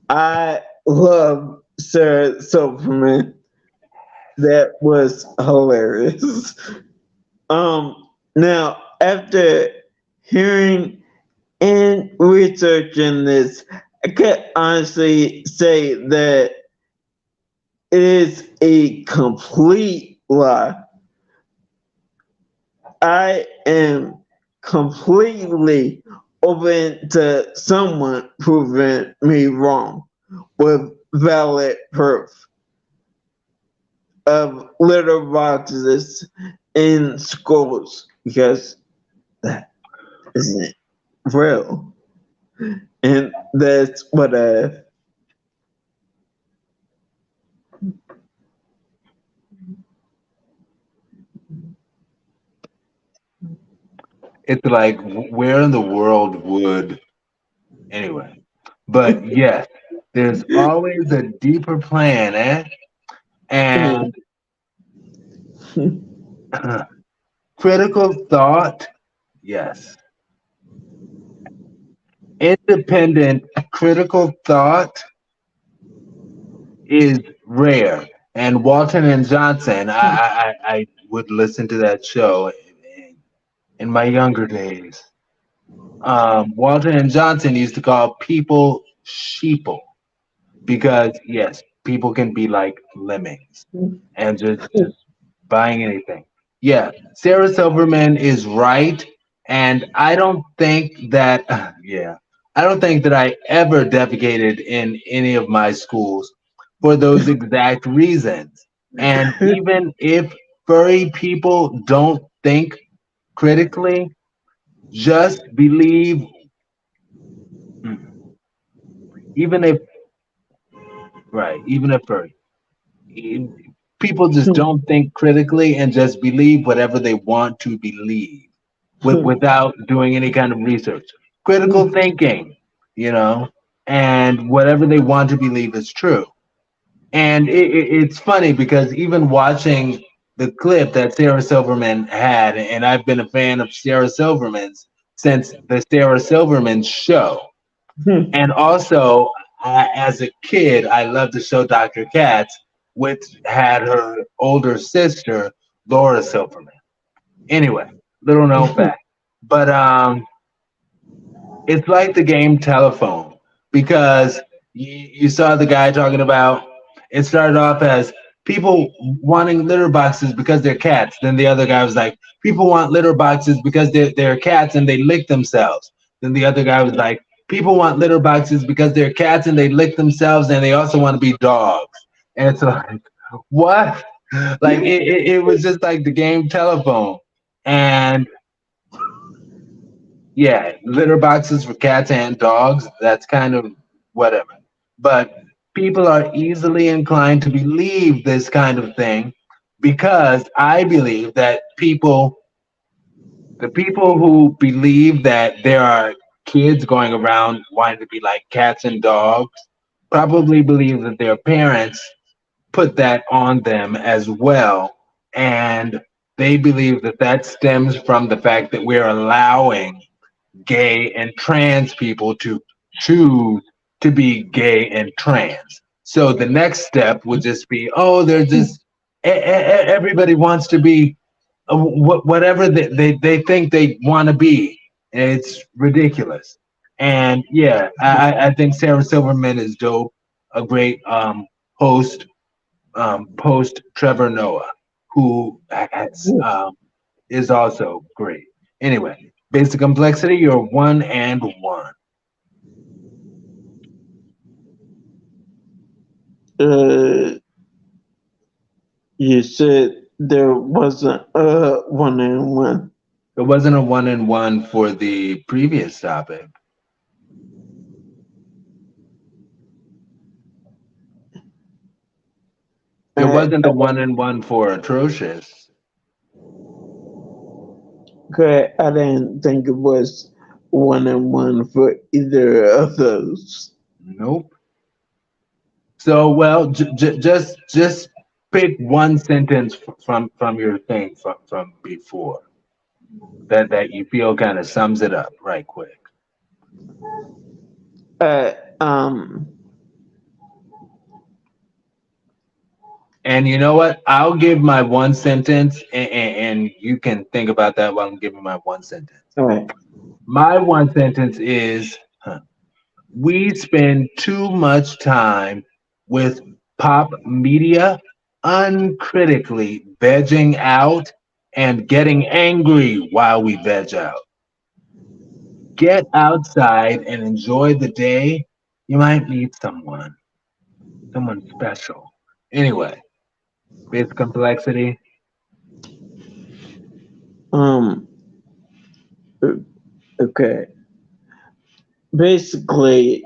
I love Sarah Silverman. That was hilarious. Now, after hearing and researching this, I can honestly say that it is a complete lie. I am completely open to someone proving me wrong with valid proof of litter boxes in schools, because that isn't real. And that's what it's like, where in the world would, anyway. But yes, there's always a deeper plan, eh? And critical thought, yes. Independent critical thought is rare. And Walton and Johnson, I would listen to that show in my younger days. Walton and Johnson used to call people sheeple because, yes, people can be like lemmings and just buying anything. Yeah, Sarah Silverman is right. And I don't think that, I don't think that I ever defecated in any of my schools for those exact reasons. And even if furry people don't think critically, just believe, even if furry, people just don't think critically and just believe whatever they want to believe without doing any kind of research. Critical thinking you know, and whatever they want to believe is true. And it's funny because even watching the clip that Sarah Silverman had, and I've been a fan of Sarah Silverman's since the Sarah Silverman show. And also, as a kid, I loved the show Dr. Katz, which had her older sister, Laura Silverman. Anyway, little known fact. But it's like the game Telephone, because you saw the guy talking about, it started off as people wanting litter boxes because they're cats. Then the other guy was like, people want litter boxes because they're cats and they lick themselves. Then the other guy was like, people want litter boxes because they're cats and they lick themselves and they also want to be dogs. And it's like, what? Like it was just like the game Telephone. And yeah, litter boxes for cats and dogs, that's kind of whatever. But people are easily inclined to believe this kind of thing because I believe that the people who believe that there are kids going around wanting to be like cats and dogs probably believe that their parents put that on them as well. And they believe that that stems from the fact that we're allowing gay and trans people to choose to be gay and trans. So the next step would just be, oh, they're just, everybody wants to be whatever they think they want to be. It's ridiculous. And yeah, I think Sarah Silverman is dope, a great host, post Trevor Noah, who is also great. Anyway, basic complexity, you're 1 and 1. You said there wasn't a 1 and 1. There wasn't a 1 and 1 for the previous topic. There wasn't a 1 and 1 for atrocious. Okay, I didn't think it was 1 and 1 for either of those. Nope. So, well, just pick one sentence from your thing from before that you feel kind of sums it up right quick. And you know what? I'll give my one sentence, and you can think about that while I'm giving my one sentence. All right. My one sentence is, we spend too much time with pop media uncritically vegging out and getting angry while we veg out. Get outside and enjoy the day. You might meet someone special. Anyway, basic complexity. Okay. Basically,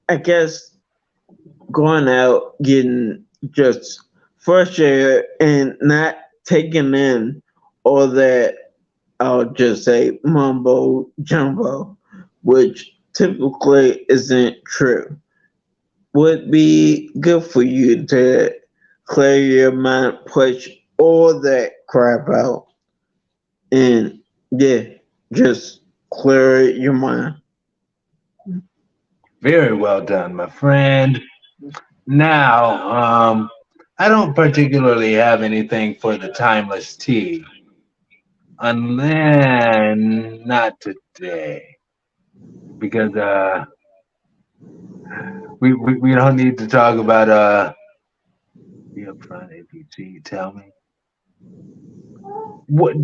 I guess going out, getting just fresh air and not taking in all that, I'll just say mumbo jumbo, which typically isn't true, would be good for you to clear your mind, push all that crap out, and yeah, just clear your mind. Very well done, my friend. Now, I don't particularly have anything for the timeless tea, unless not today, because we don't need to talk about be upfront if you cheat. Tell me. What?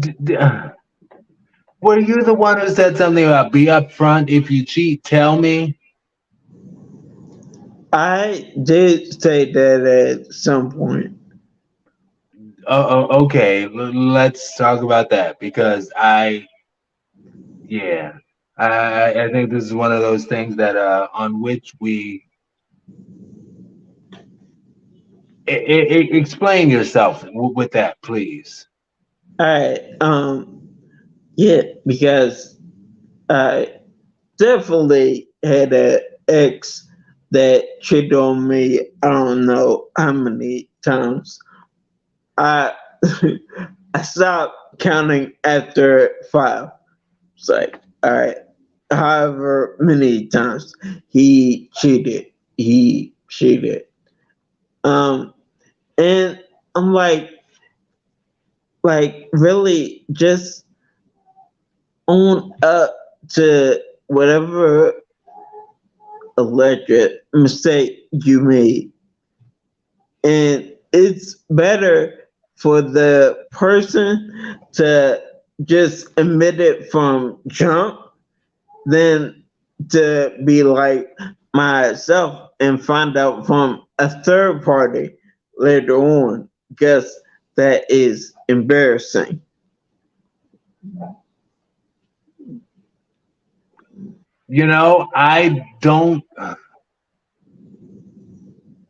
Were you the one who said something about be upfront if you cheat? Tell me. I did say that at some point. Okay. Let's talk about that because I think this is one of those things that on which we explain yourself with that, please. All right. Yeah, because I definitely had an ex that cheated on me. I don't know how many times. I I stopped counting after 5. It's like, all right, however many times he cheated. And I'm like really just own up to whatever alleged mistake you made. And it's better for the person to just admit it from jump than to be like myself and find out from a third party later on, because that is embarrassing. You know, I don't.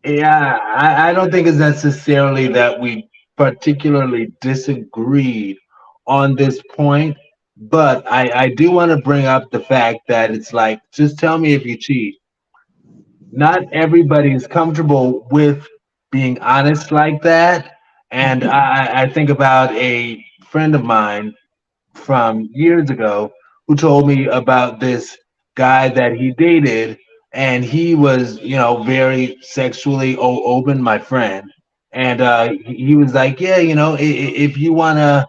Yeah, I don't think it's necessarily that we particularly disagreed on this point, but I do want to bring up the fact that it's like, just tell me if you cheat. Not everybody is comfortable with being honest like that. And I think about a friend of mine from years ago who told me about this guy that he dated, and he was, very sexually open, my friend. And he was like, yeah, if you want to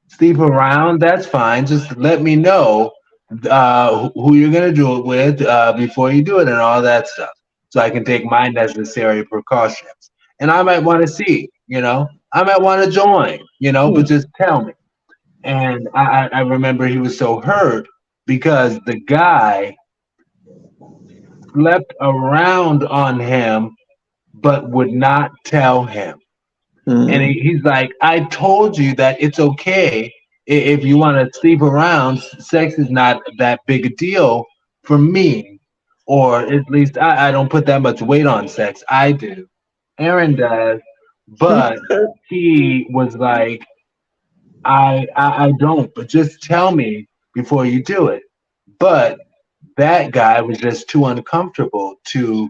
sleep around, that's fine. Just let me know who you're going to do it with before you do it and all that stuff, so I can take my necessary precautions. And I might want to see, I might want to join, but just tell me. And I remember he was so hurt because the guy slept around on him but would not tell him. And he's like, I told you that it's okay if you want to sleep around. Sex is not that big a deal for me, or at least I don't put that much weight on sex. I do. Aaron does. But he was like, I don't, but just tell me before you do it. But that guy was just too uncomfortable to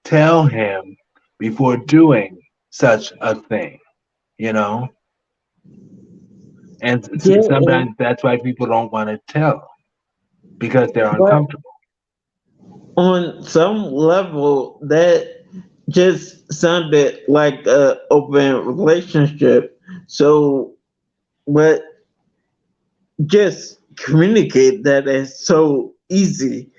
tell him before doing such a thing, And sometimes that's why people don't want to tell, because they're uncomfortable. On some level, that just sounded like an open relationship. So, but just communicate that is so easy,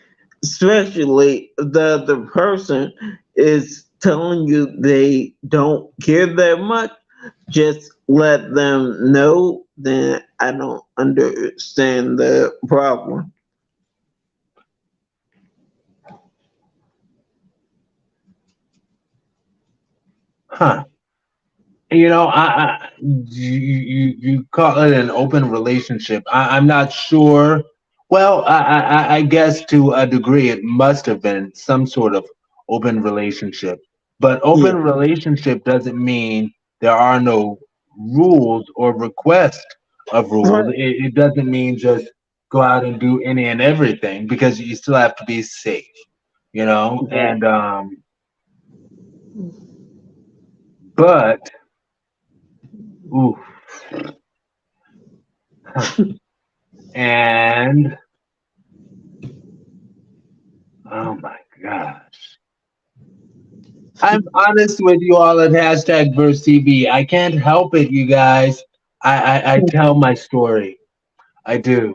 especially if the other person is telling you they don't care that much. Just let them know. Then I don't understand the problem. Huh. You call it an open relationship. I'm not sure. Well, I guess to a degree it must have been some sort of open relationship. But open relationship doesn't mean there are no rules or request of rules. It doesn't mean just go out and do any and everything, because you still have to be safe, and but ooh. And oh my gosh. I'm honest with you all at #VerseTV. I can't help it, you guys. I tell my story. I do.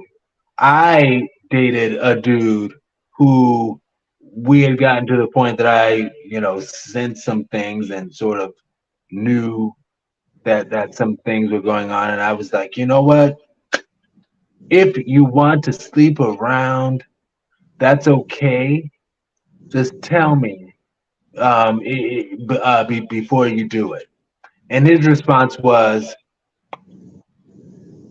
I dated a dude who we had gotten to the point that I, sensed some things and sort of knew that some things were going on. And I was like, you know what? If you want to sleep around, that's okay. Just tell me before you do it. And his response was,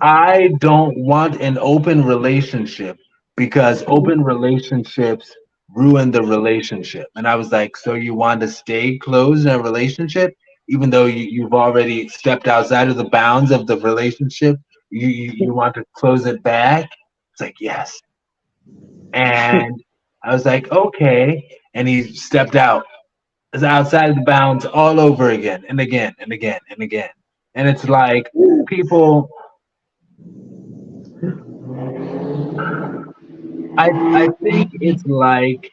I don't want an open relationship because open relationships ruin the relationship. And I was like, so you want to stay closed in a relationship, even though you've already stepped outside of the bounds of the relationship? You want to close it back? It's like, yes. And I was like, okay. And he stepped out. It's outside the bounds all over again and again and again and again. And it's like people, I think it's like,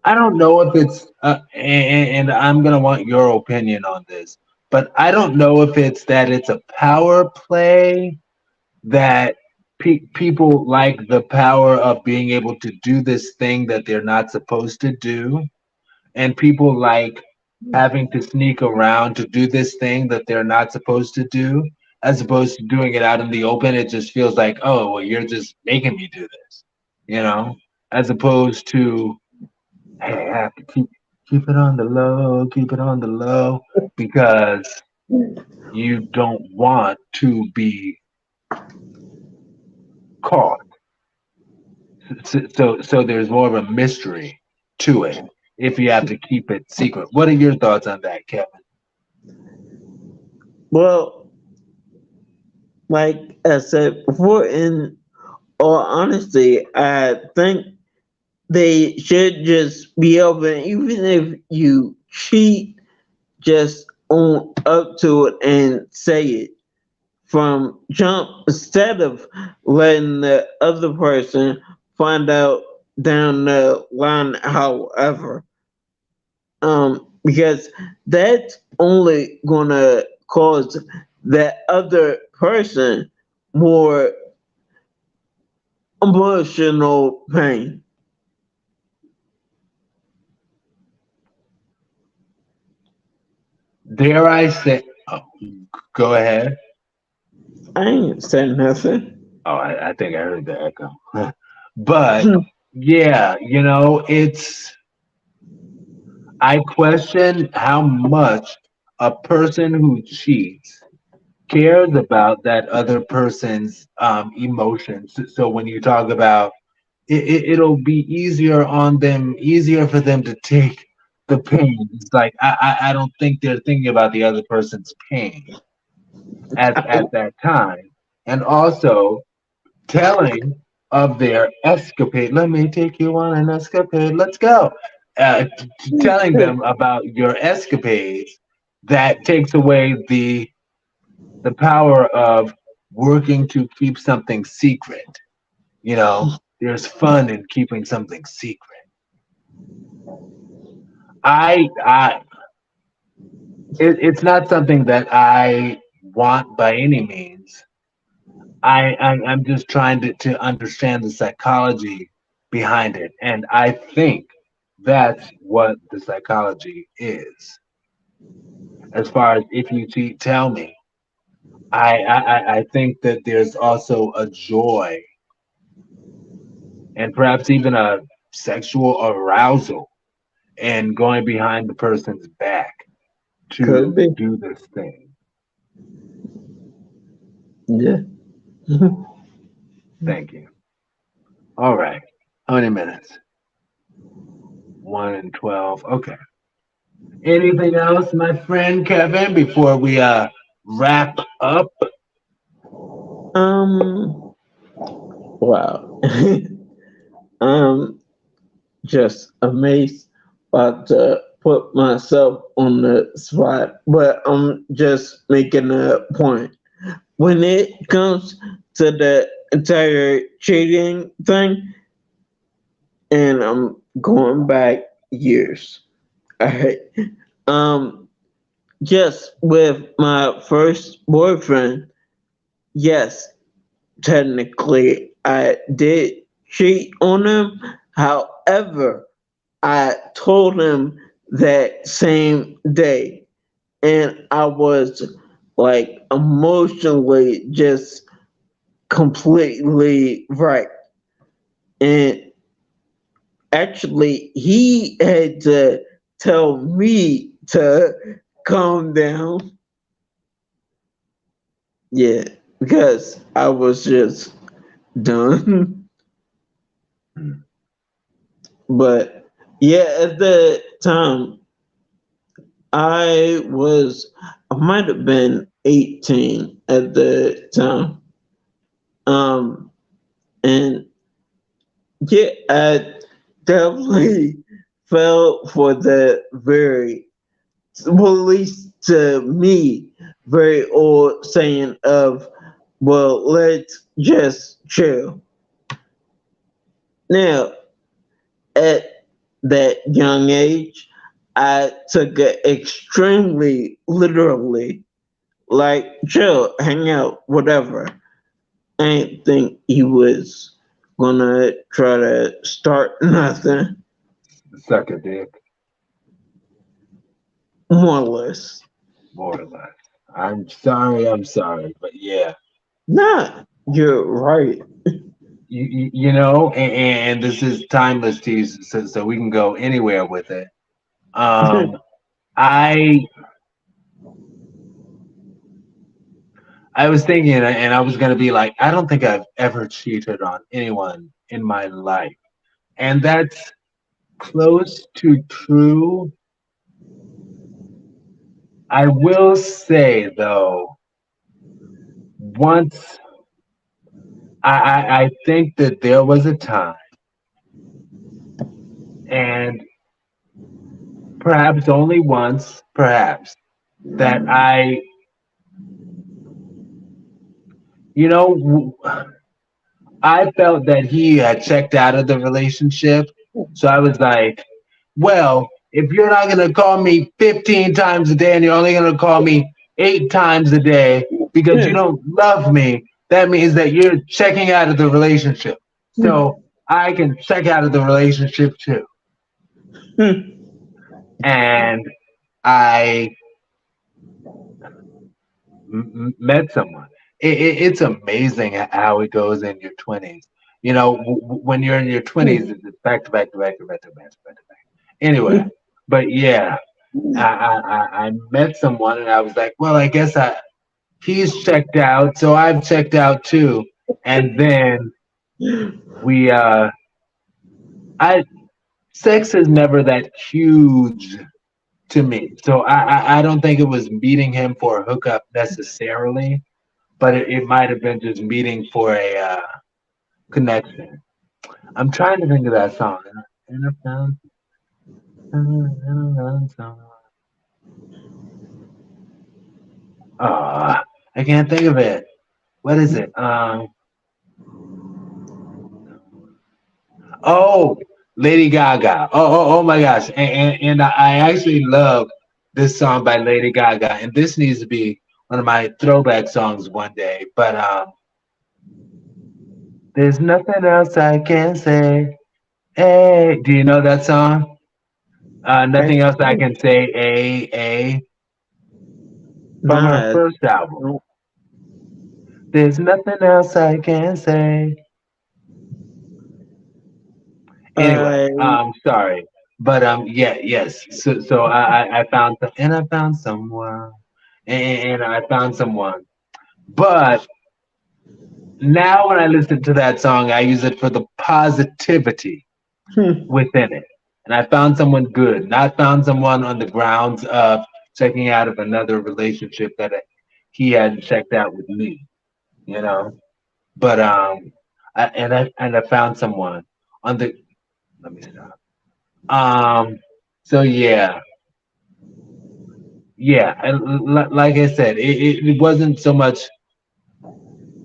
I don't know if it's, and I'm going to want your opinion on this, but I don't know if it's that it's a power play that people like the power of being able to do this thing that they're not supposed to do. And people like having to sneak around to do this thing that they're not supposed to do, as opposed to doing it out in the open. It just feels like, oh, well, you're just making me do this, as opposed to, hey, I have to keep it on the low, keep it on the low, because you don't want to be caught. So there's more of a mystery to it if you have to keep it secret. What are your thoughts on that, Kevin? Well, like I said before, in all honesty, I think they should just be able, even if you cheat, just own up to it and say it from jump, instead of letting the other person find out down the line, however. Because that's only gonna cause that other person more emotional pain. Dare I say, go ahead. I ain't said nothing. Oh, I think I heard the echo. But yeah, I question how much a person who cheats cares about that other person's emotions. So when you talk about it'll be easier for them to take the pain. It's like I don't think they're thinking about the other person's pain at that time. And also telling of their escapade. Let me take you on an escapade. Let's go. Telling them about your escapades, that takes away the power of working to keep something secret. There's fun in keeping something secret. It's not something that I want by any means. I'm just trying to understand the psychology behind it, and I think that's what the psychology is. As far as if you cheat, tell me. I think that there's also a joy and perhaps even a sexual arousal in going behind the person's back to do this thing. Yeah. Thank you. All right. How many minutes? 1 and 12. Okay. Anything else, my friend Kevin, before we wrap up? Wow. I'm just amazed, about to put myself on the spot, but I'm just making a point. When it comes to the entire cheating thing, and I'm going back years. Alright. Just with my first boyfriend, yes, technically I did cheat on him. However, I told him that same day, and I was like emotionally just completely right. And actually, he had to tell me to calm down. Yeah, because I was just done. But yeah, at the time, I might have been 18 at the time. And yeah, I definitely fell for the very, well, at least to me, very old saying of, well, let's just chill. Now, at that young age, I took it extremely literally, like chill, hang out, whatever. I didn't think he was gonna try to start nothing, Suck a dick, more or less. more or less. I'm sorry, but yeah. Nah, you're right. You know, and this is timeless to you, so we can go anywhere with it. I I was thinking, and I was gonna be like, I don't think I've ever cheated on anyone in my life, and that's close to true. I will say though, once I think that there was a time, and perhaps only once, perhaps, that I felt that he had checked out of the relationship. So I was like, well, if you're not going to call me 15 times a day and you're only going to call me 8 times a day because you don't love me, that means that you're checking out of the relationship. So I can check out of the relationship too. And I met someone. It's amazing how it goes in your 20s. You know, when you're in your 20s, it's back to back to back to back to back to back to back. Anyway, but yeah, I met someone and I was like, well, I guess he's checked out, so I've checked out too. And then sex is never that huge to me. So I don't think it was meeting him for a hookup necessarily, but it might have been just meeting for a connection. I'm trying to think of that song. And I found someone. I can't think of it. What is it? Oh, Lady Gaga. Oh my gosh. And I actually love this song by Lady Gaga. And this needs to be one of my throwback songs one day. But there's nothing else I can say. Hey, do you know that song? Nothing else I can say. From her first album. There's nothing else I can say. Anyway, sorry, but yes. So I found someone, and I found someone. But now when I listen to that song, I use it for the positivity within it. And I found someone good, not found someone on the grounds of checking out of another relationship that he hadn't checked out with me, you know. But I found someone on the. Let me stop. So yeah. Like I said, it wasn't so much.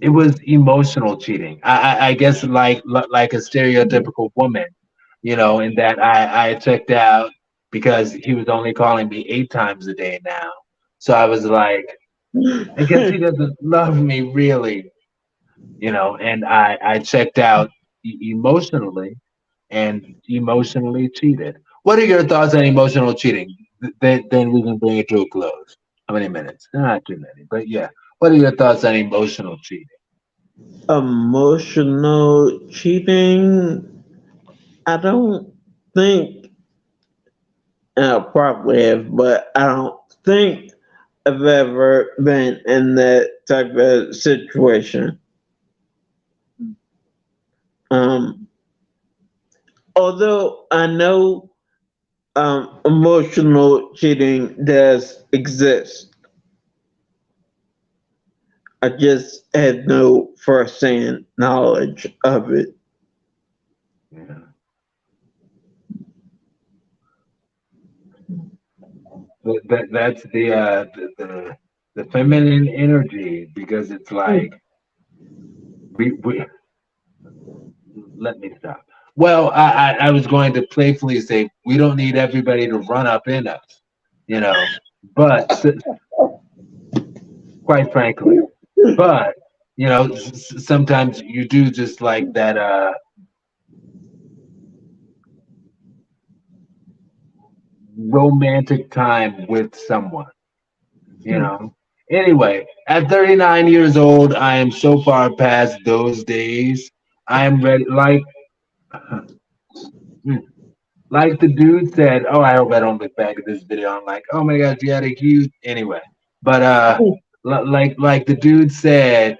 It was emotional cheating. I guess like a stereotypical woman, you know, in that I checked out because he was only calling me 8 times a day now. So I was like, I guess he doesn't love me really, you know, and I checked out emotionally and emotionally cheated. What are your thoughts on emotional cheating? Then we can bring it to a close. How many minutes? Not too many, but yeah. What are your thoughts on emotional cheating? Emotional cheating, I don't think I probably have, but I don't think I've ever been in that type of situation. Although I know emotional cheating does exist. I just had no firsthand knowledge of it. Yeah. That's the feminine energy, because it's like we let me stop. Well, I was going to playfully say we don't need everybody to run up in us, you know, but quite frankly, but you know, sometimes you do just like that romantic time with someone, you know. Anyway, at 39 years old, I am so far past those days. I am ready, like the dude said. Oh, I hope I don't look back at this video. I'm like, oh my gosh, you had a huge. Anyway, but like the dude said,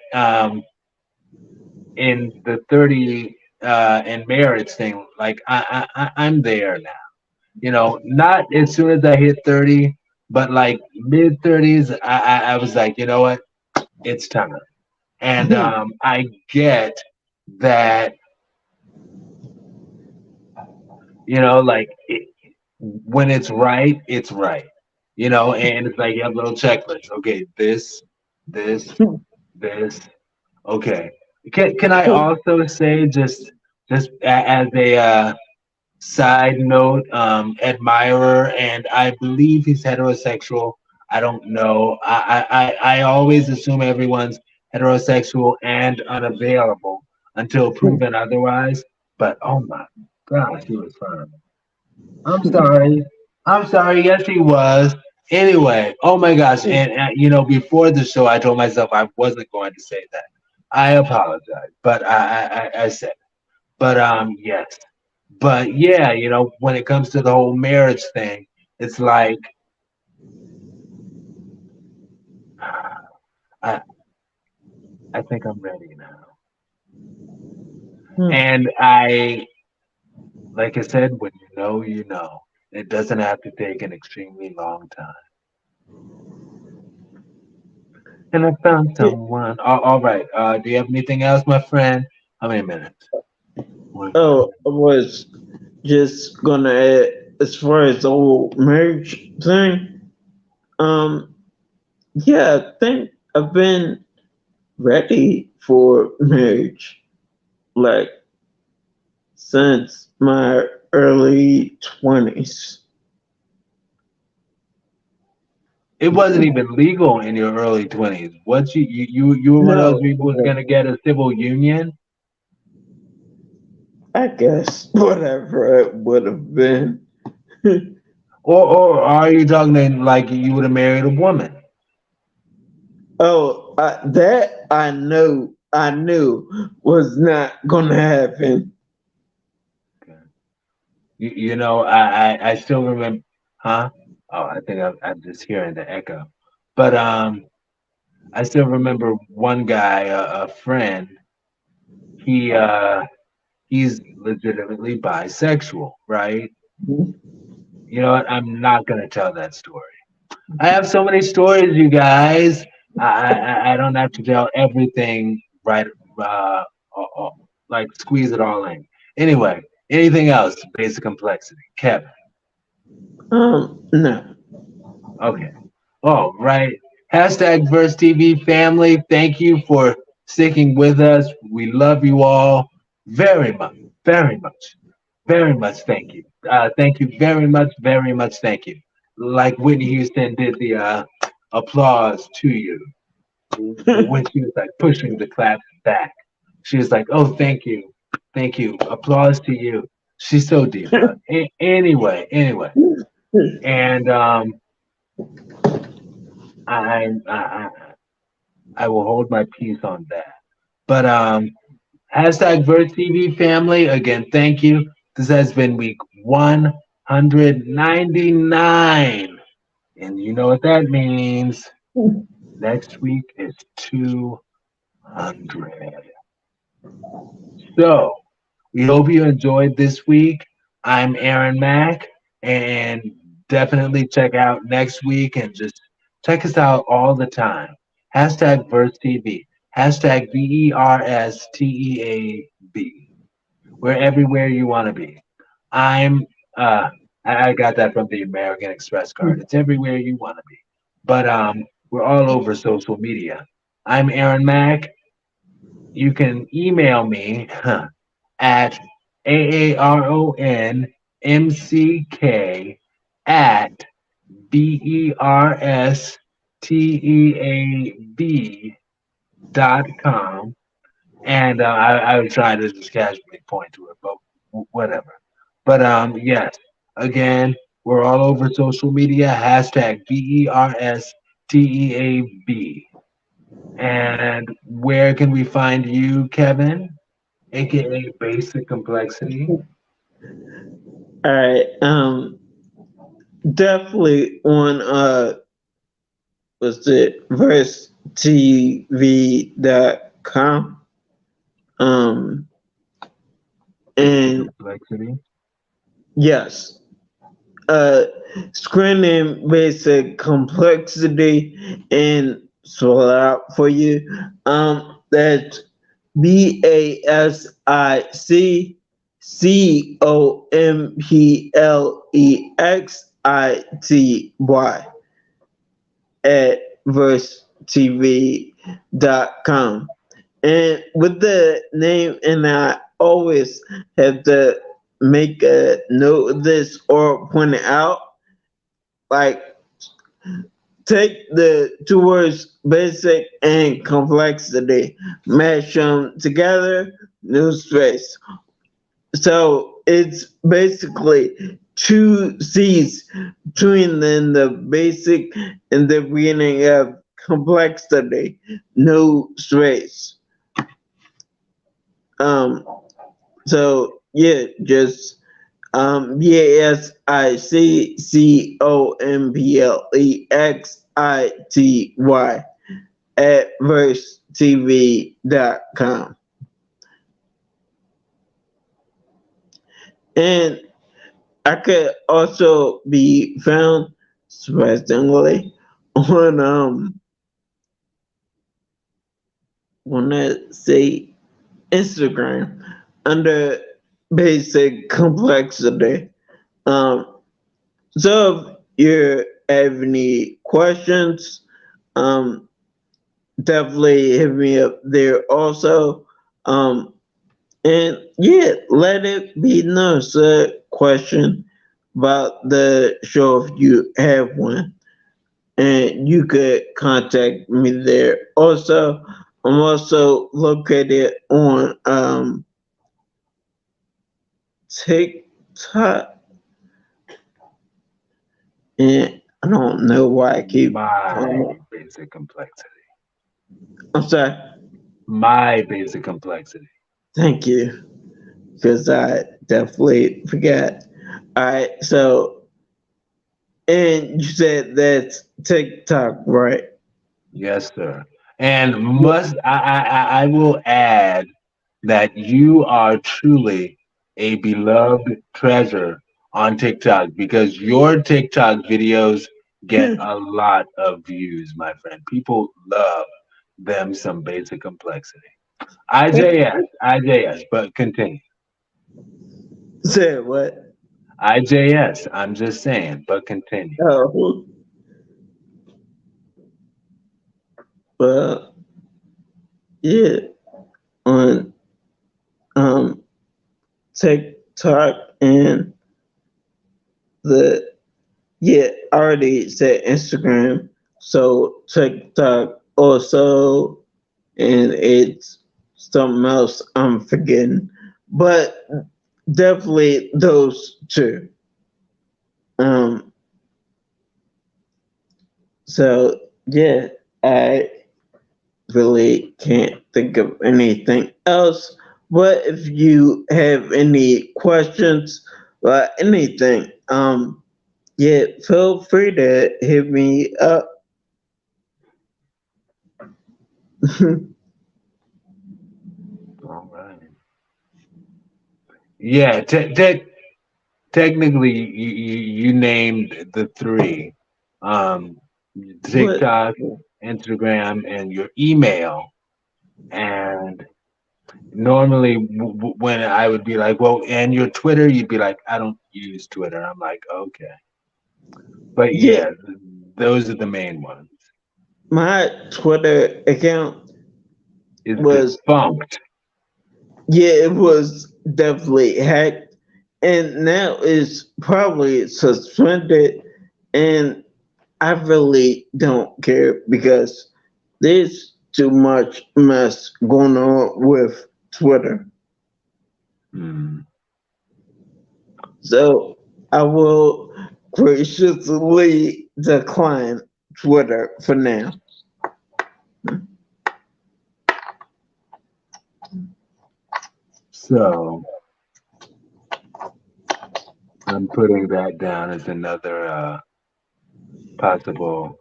in the 30 and marriage thing, like I'm there now. You know, not as soon as I hit 30, but like mid 30s, I was like, you know what, it's time. And I get that, you know, like when it's right, it's right. You know, and it's like you have a little checklist. Okay, this, okay. Can I also say, just as a side note, admirer, and I believe he's heterosexual. I don't know. I always assume everyone's heterosexual and unavailable until proven otherwise. But oh my gosh, he was fine. I'm sorry. I'm sorry. Yes, he was. Anyway, oh my gosh, and you know, before the show, I told myself I wasn't going to say that. I apologize, but I said it. But yes. But yeah, you know, when it comes to the whole marriage thing, it's like I I think I'm ready now. And like I said, when you know, you know. It doesn't have to take an extremely long time. And I found someone. All right. Do you have anything else, my friend? How many minutes? Oh, I was just gonna add, as far as the whole marriage thing, yeah, I think I've been ready for marriage, like, since my early 20s. It wasn't even legal in your early 20s. What you were one of those people who's gonna get a civil union? I guess whatever it would have been. Or are you talking like you would have married a woman? Oh, that I knew was not gonna happen. You know, I still remember, huh? Oh, I think I'm just hearing the echo. But I still remember one guy, a friend. He's legitimately bisexual, right? You know what? I'm not gonna tell that story. I have so many stories, you guys. I don't have to tell everything right. Like squeeze it all in. Anyway, anything else? Basic complexity, Kevin. No. Okay. All right. Hashtag Verse TV family. Thank you for sticking with us. We love you all very much, very much, very much. Thank you. Thank you very much, very much. Thank you. Like Whitney Houston did the applause to you when she was like pushing the clap back. She was like, "Oh, thank you, applause to you." She's so deep. Anyway, and I will hold my peace on that. But hashtag Verse TV family, again, thank you. This has been week 199. And you know what that means. Next week is 200. So we hope you enjoyed this week. I'm Aaron Mack, and definitely check out next week and just check us out all the time. Hashtag Verse TV. Hashtag VERSTEAB. We're everywhere you want to be. I'm I got that from the American Express card. It's everywhere you want to be. But we're all over social media. I'm Aaron Mack. You can email me at AARONMCK at BERSTEAB.com. And I would try to just casually point to it, but whatever. But yes, again, we're all over social media. Hashtag BERSTEAB. And where can we find you, Kevin, aka Basic Complexity? All right. Definitely on what's it, versetv.com. And Complexity. yes. Screening Basic Complexity and spell it out for you. That's BASICCOMPLEXITY at versetv.com. And with the name, and I always have to make a note of this or point it out, like take the two words basic and complexity, mash them together, new space. So it's basically two C's between the basic and the beginning of complexity, no space. So yeah, just BASICCOMPLEXITY at versetv.com. And I could also be found, surprisingly, on wanna say Instagram under Basic Complexity. So if you have any questions, definitely hit me up there also. And yeah, let it be known, a question about the show if you have one. And you could contact me there. Also, I'm also located on TikTok. And I don't know why I keep My Basic Complexity. I'm sorry. My Basic Complexity. Thank you. Because I definitely forgot. Alright, so and you said that's TikTok, right? Yes, sir. And I will add that you are truly a beloved treasure on TikTok because your TikTok videos get a lot of views, my friend. People love them some Basic Complexity. IJS, but continue. Say what? IJS, I'm just saying, but continue. Oh. Well, yeah, on TikTok and I already said Instagram, so TikTok also, and it's something else I'm forgetting, but definitely those two. So yeah, I really can't think of anything else. But if you have any questions or anything, feel free to hit me up. All right. Yeah, technically, you named the three. TikTok, Instagram, and your email. And normally when I would be like, well, and your Twitter, you'd be like, I don't use Twitter. I'm like, okay. But yeah, those are the main ones. My Twitter account was defunct. Yeah, it was definitely hacked, and now it's probably suspended. And I really don't care because there's too much mess going on with Twitter. So I will graciously decline Twitter for now. So I'm putting that down as another possible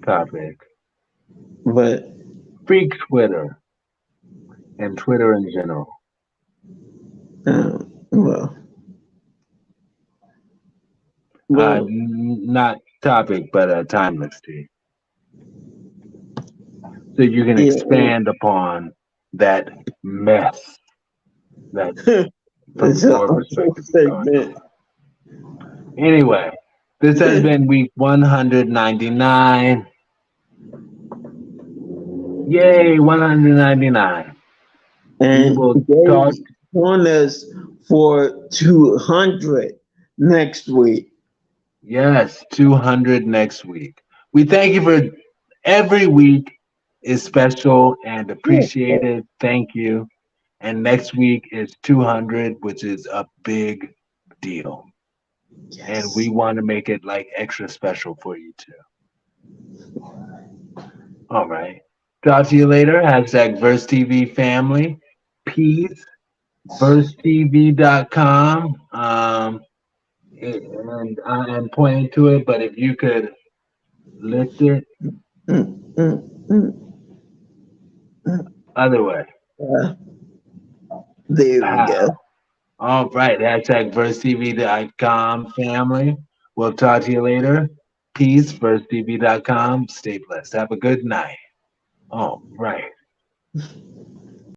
topic. But freak Twitter and Twitter in general. Well, not topic, but timeless tea. So you can expand upon that mess. That from your perspective. Anyway, this has been week 199. Yay, 199. And join us for 200 next week. Yes, 200 next week. We thank you for every week is special and appreciated. Thank you. And next week is 200, which is a big deal. Yes. And we want to make it like extra special for you too. All right. Talk to you later. # Verse TV family. Peace. VerseTV.com. And I'm pointing to it, but if you could lift it. Other way. There we go. All right. # VerseTV.com family. We'll talk to you later. Peace. VerseTV.com. Stay blessed. Have a good night. All right.